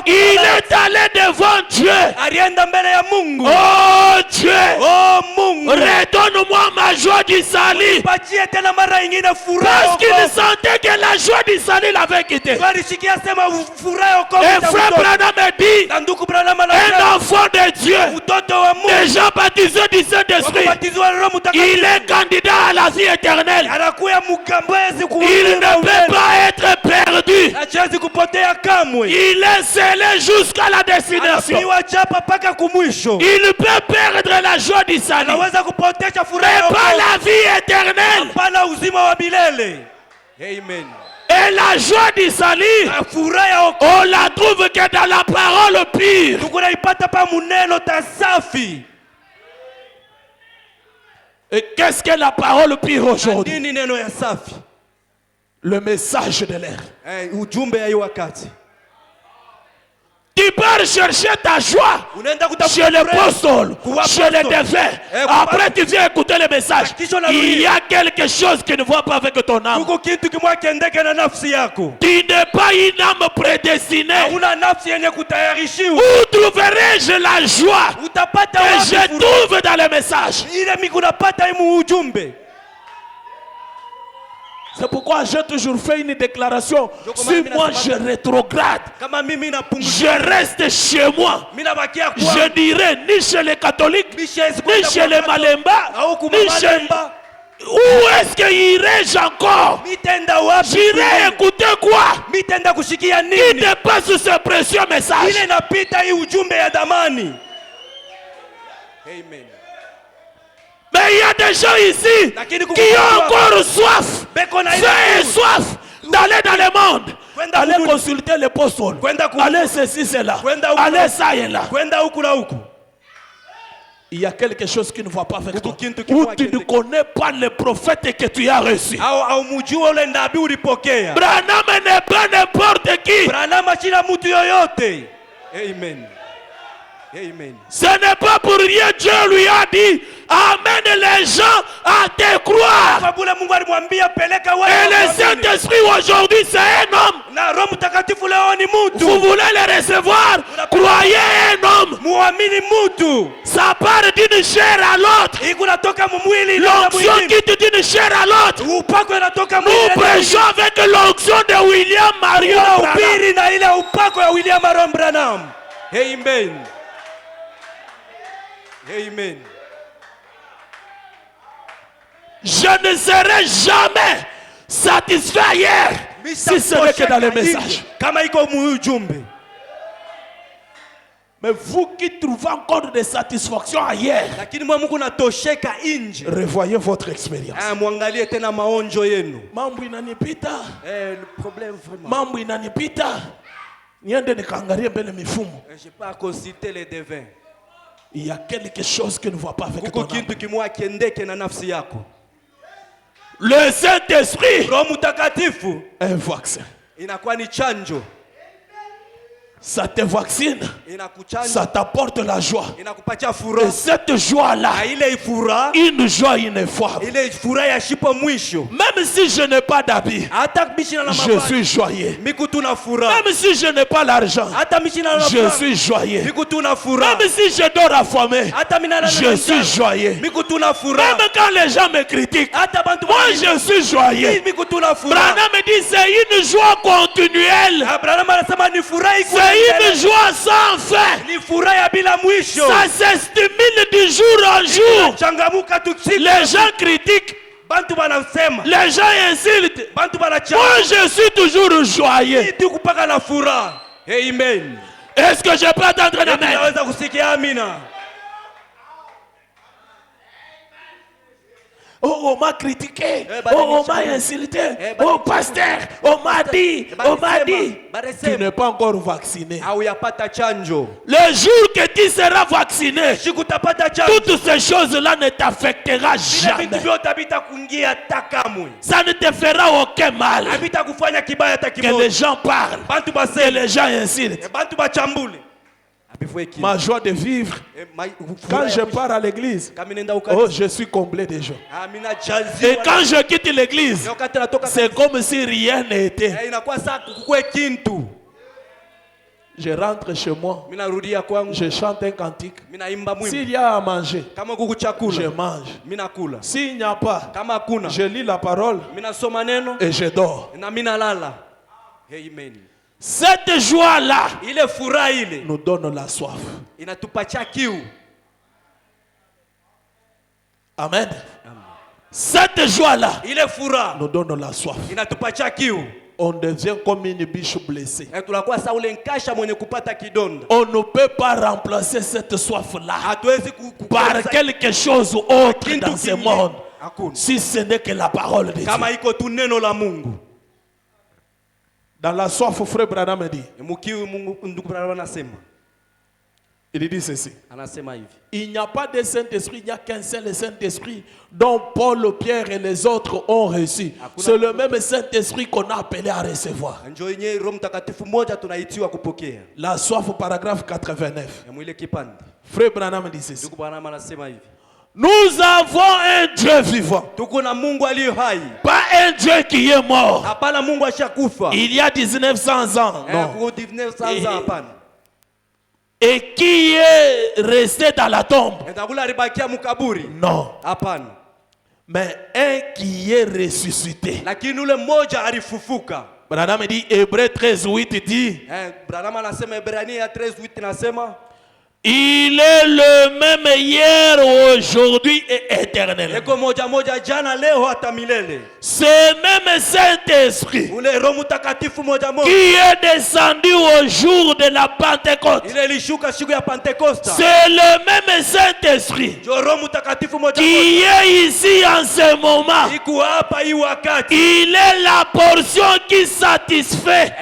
A: Il est allé devant Dieu. Oh Dieu, redonne-moi ma joie du salut. Parce qu'il sentait que la joie du salut l'avait quitté. Et frère Branham dit, un enfant de Dieu, déjà baptisé du Saint-Esprit, il est candidat à la vie éternelle. Il ne peut pas être perdu. Il est scellé jusqu'à la destination. Il peut perdre la joie du salut, mais pas la vie éternelle.
B: Amen.
A: Et la joie du salut, on la trouve que dans la parole pure. Et qu'est-ce que la parole pure aujourd'hui? Le message de l'air. Tu pars chercher ta joie chez l'apostole, chez les défunts. Après tu viens écouter le message. Il y a quelque chose qui ne va pas avec ton âme. Tu n'es pas une âme prédestinée. Où trouverai-je la joie que je trouve dans le message? C'est pourquoi j'ai toujours fait une déclaration. Si moi je rétrograde, je reste chez moi. Je dirai ni chez les catholiques, ni chez les Malemba, ni chez... Où est-ce que irai-je encore? J'irai écouter quoi? Qui dépasse ce précieux message? Amen. Mais il y a des gens ici qui ont encore soif, faim et soif d'aller dans le monde, aller consulter l'apostole, aller ceci, cela, aller ça et là. Il y a quelque chose qui ne va pas avec toi. Ou tu ne connais pas le prophète que tu as reçu. Branham n'est pas n'importe qui.
B: Amen. Amen.
A: Ce n'est pas pour rien Dieu lui a dit amène les gens à te croire. Et le Saint-Esprit aujourd'hui c'est un homme. Vous voulez le recevoir? Croyez un homme. Ça part d'une chair à l'autre. L'onction quitte d'une chair à l'autre. Nous prêchons avec l'onction de William Marion Branham.
B: Amen. Amen.
A: Je ne serai jamais satisfait hier si ce n'est que dans les messages. Mais vous qui trouvez encore des satisfactions ailleurs, revoyez votre expérience. Mambo inanipita. Mambo inanipita. Niende nikaangalie mbele mifumo.
B: J'ai pas consulté les devins.
C: Il y a quelque chose qui ne va pas avec ton âme. Le Saint-Esprit est un vaccin. Ça te vaccine, ça t'apporte la joie. Et cette joie-là, une joie ineffable. Même si je n'ai pas d'habit, je suis joyeux. Même si je n'ai pas l'argent, je suis joyeux. Même si je dors affamé, je suis joyeux. Même quand les gens me critiquent, moi je suis joyeux. Branham me dit c'est une joie continuelle. Une joie sans fin. Ça s'estimule du jour en jour. Les gens critiquent. Les gens insultent. Moi je suis toujours joyeux.
B: Amen.
C: Est-ce que je peux attendre un amen? Oh, on m'a critiqué. Oh, on m'a insulté. Oh, pasteur, on m'a dit. Tu n'es pas encore vacciné. Le jour que tu seras vacciné, toutes ces choses-là ne t'affecteront jamais. Ça ne te fera aucun mal. Que les gens parlent, que les gens insultent. Ma joie de vivre, quand je pars à l'église, oh, je suis comblé de joie. Et quand je quitte l'église, c'est comme si rien n'était. Je rentre chez moi, je chante un cantique. S'il y a à manger, je mange. S'il n'y a pas, je lis la parole et je dors.
B: Amen.
C: Cette joie-là nous donne la soif. Amen. Cette joie-là nous donne la soif. On devient comme une biche blessée. On ne peut pas remplacer cette soif-là par quelque chose autre dans ce monde, si ce n'est que la parole de Dieu. Dans la soif, frère Branham dit, il dit ceci. Il n'y a pas de Saint-Esprit, il n'y a qu'un seul Saint-Esprit dont Paul, Pierre et les autres ont reçu. C'est le même Saint-Esprit qu'on a appelé à recevoir. La soif, paragraphe 89. Frère Branham dit ceci. Nous avons un Dieu vivant. Pas un Dieu qui est mort. Il y a 1900 ans. Non. Et qui est resté dans la tombe. Non. Mais un qui est ressuscité. Branham dit, Hébreux 13:8 dit, il est le même hier, aujourd'hui et éternellement. Ce même Saint-Esprit qui est descendu au jour de la Pentecôte. C'est le même Saint-Esprit qui est ici en ce moment. Il est la portion qui satisfait.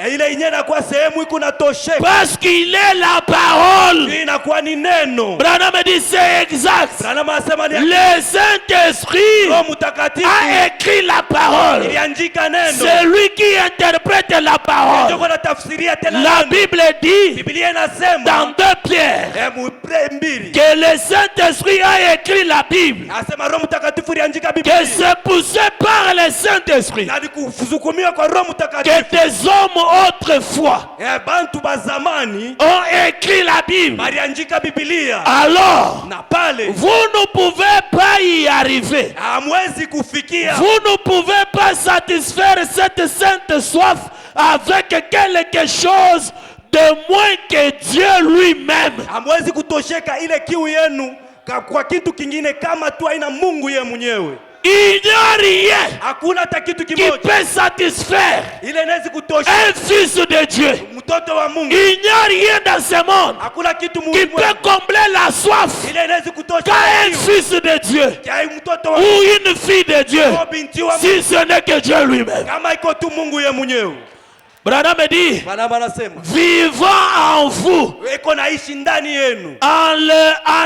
C: Parce qu'il est la parole. Branham dit c'est exact. Le Saint-Esprit a écrit la parole. C'est lui qui interprète la parole. La Bible dit dans 2 Pierre que le Saint-Esprit a écrit la Bible. Que c'est poussé par le Saint-Esprit que des hommes autrefois ont écrit la Bible. Alors, vous ne pouvez pas y arriver. Vous ne pouvez pas satisfaire cette sainte soif avec quelque chose de moins que Dieu lui-même. Il n'y a rien qui peut satisfaire un fils de Dieu. Il n'y a rien dans ce monde qui peut combler la soif qu'un fils de Dieu ou une fille de Dieu, si ce n'est que Dieu lui-même.
A: Branham dit, vivant en vous, en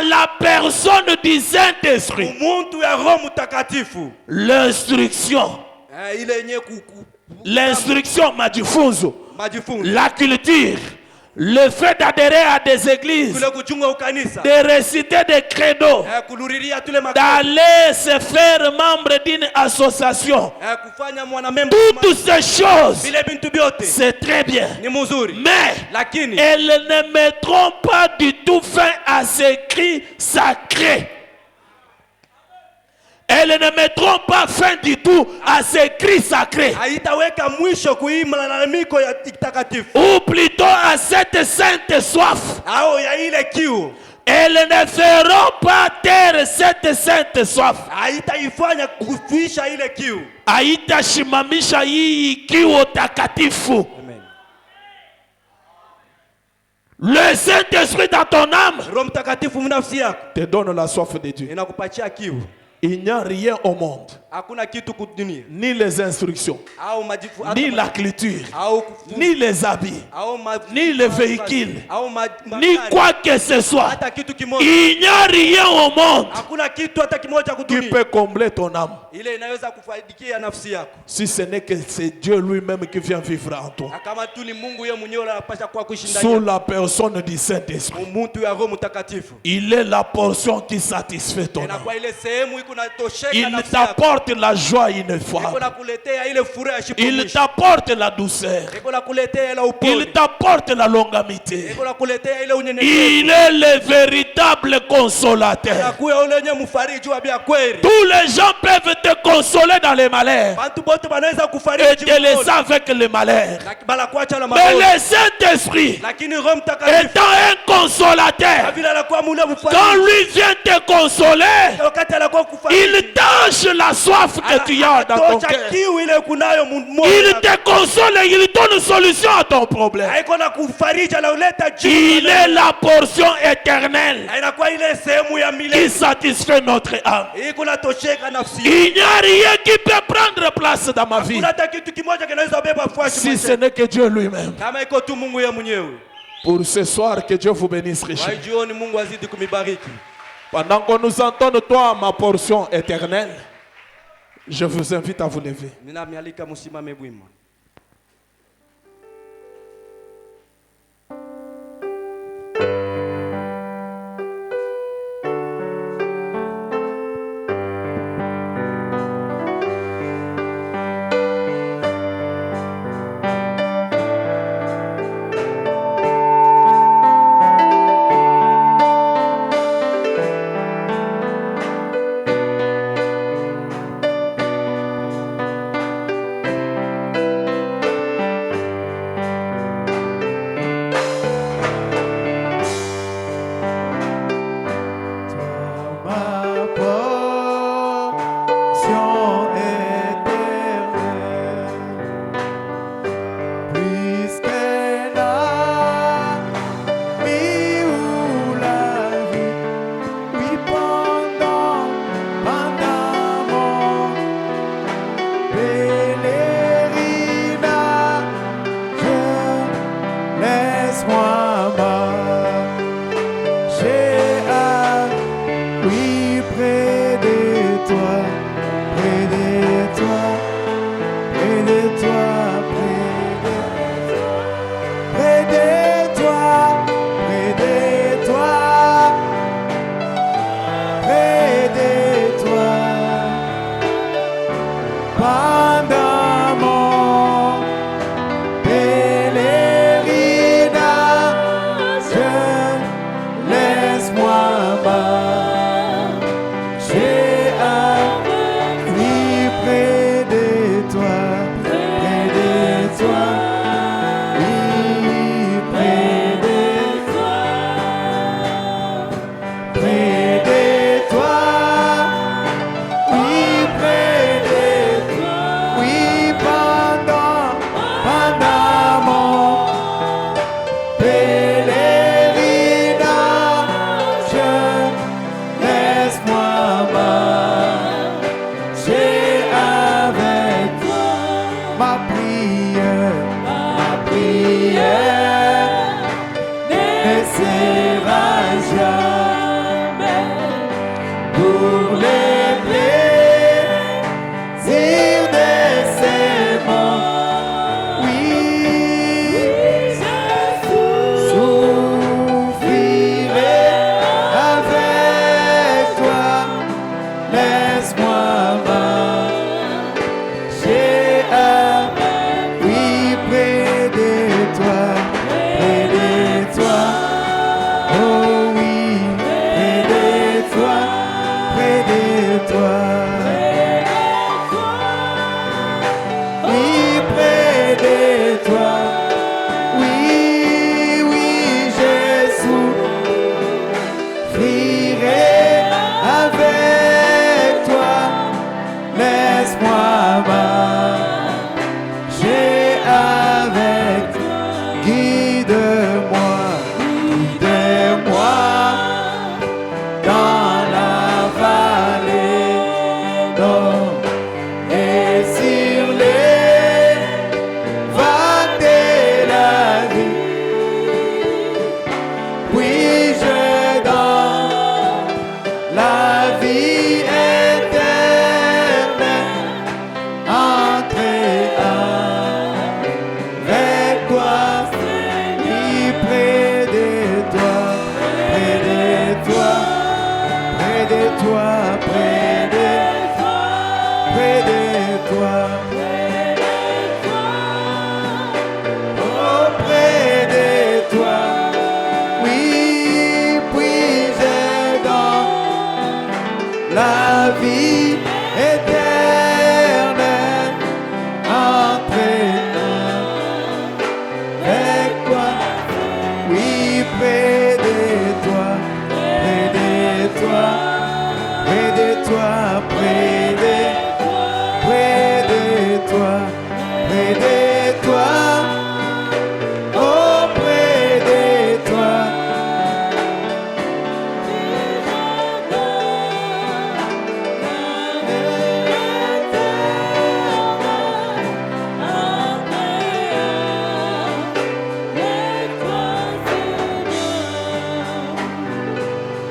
A: la personne du Saint-Esprit, l'instruction, la culture, le fait d'adhérer à des églises, de réciter des credos, d'aller se faire membre d'une association, toutes ces choses, c'est très bien. Mais elles ne mettront pas du tout fin à ces cris sacrés. Elles ne mettront pas fin du tout à ces cris sacrés. Ou plutôt à cette sainte soif. Elles ne feront pas taire cette sainte soif. Haitashimamisha hii kiu takatifu. Le Saint-Esprit dans ton âme te donne la soif de Dieu. Il n'y a rien au monde, ni les instructions, ni la culture, ni les habits, ni les véhicules, ni quoi que ce soit. Il n'y a rien au monde qui peut combler ton âme, si ce n'est que c'est Dieu lui-même qui vient vivre en toi, sous la personne du Saint-Esprit. Il est la portion qui satisfait ton âme. Il t'apporte la joie ineffable. Il t'apporte la douceur. Il t'apporte la longanimité. Il est le véritable consolateur. Tous les gens peuvent te consoler dans les malheurs et te laisser avec les malheurs. Mais le Saint-Esprit étant un consolateur, quand lui vient te consoler, il tâche la soif que tu as dans ton cœur. Il te console et il donne une solution à ton problème. Il est la portion éternelle qui satisfait notre âme. Il n'y a rien qui peut prendre place dans ma vie, si ce n'est que Dieu lui-même. Pour ce soir, que Dieu vous bénisse richement. Pendant qu'on nous entende, toi, ma portion éternelle, je vous invite à vous lever.
D: prière ne sera jamais pour les plaisirs de ces mondes. Oui, souffrirai avec toi. Laisse-moi marcher oui, près de toi, près de toi. Oh oui, près de toi, près de toi. Oui, près de toi. Oui, oui, Jésus. Souffrirai avec toi. Laisse-moi marcher avec toi. Guide-moi, guide-moi dans la vallée d'eau et sur les vagues de la vie. Puis-je dans la vie éternelle entrer avec toi, oui, près de toi, près de toi, près de toi, près de toi, près de toi, oh, près de toi, oui, puis-je dans la vie éternelle entrer avec toi, oui, près de toi, près de toi, près de toi, près de toi, près de toi, oh, près de toi.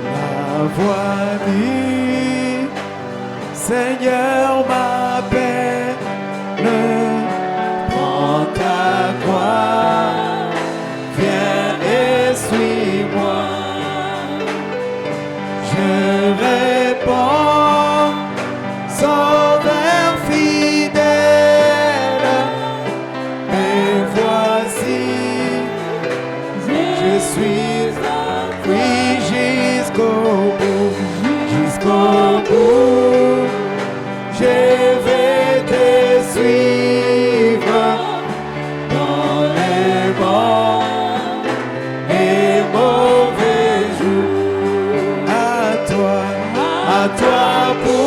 D: La voix du Seigneur m'appelle, prends ta croix, viens et suis-moi. Je réponds, Sauveur fidèle, et voici, je suis, oui, jusqu'au bout, jusqu'au bout, je vais te suivre dans les bons et mauvais jours. À toi pour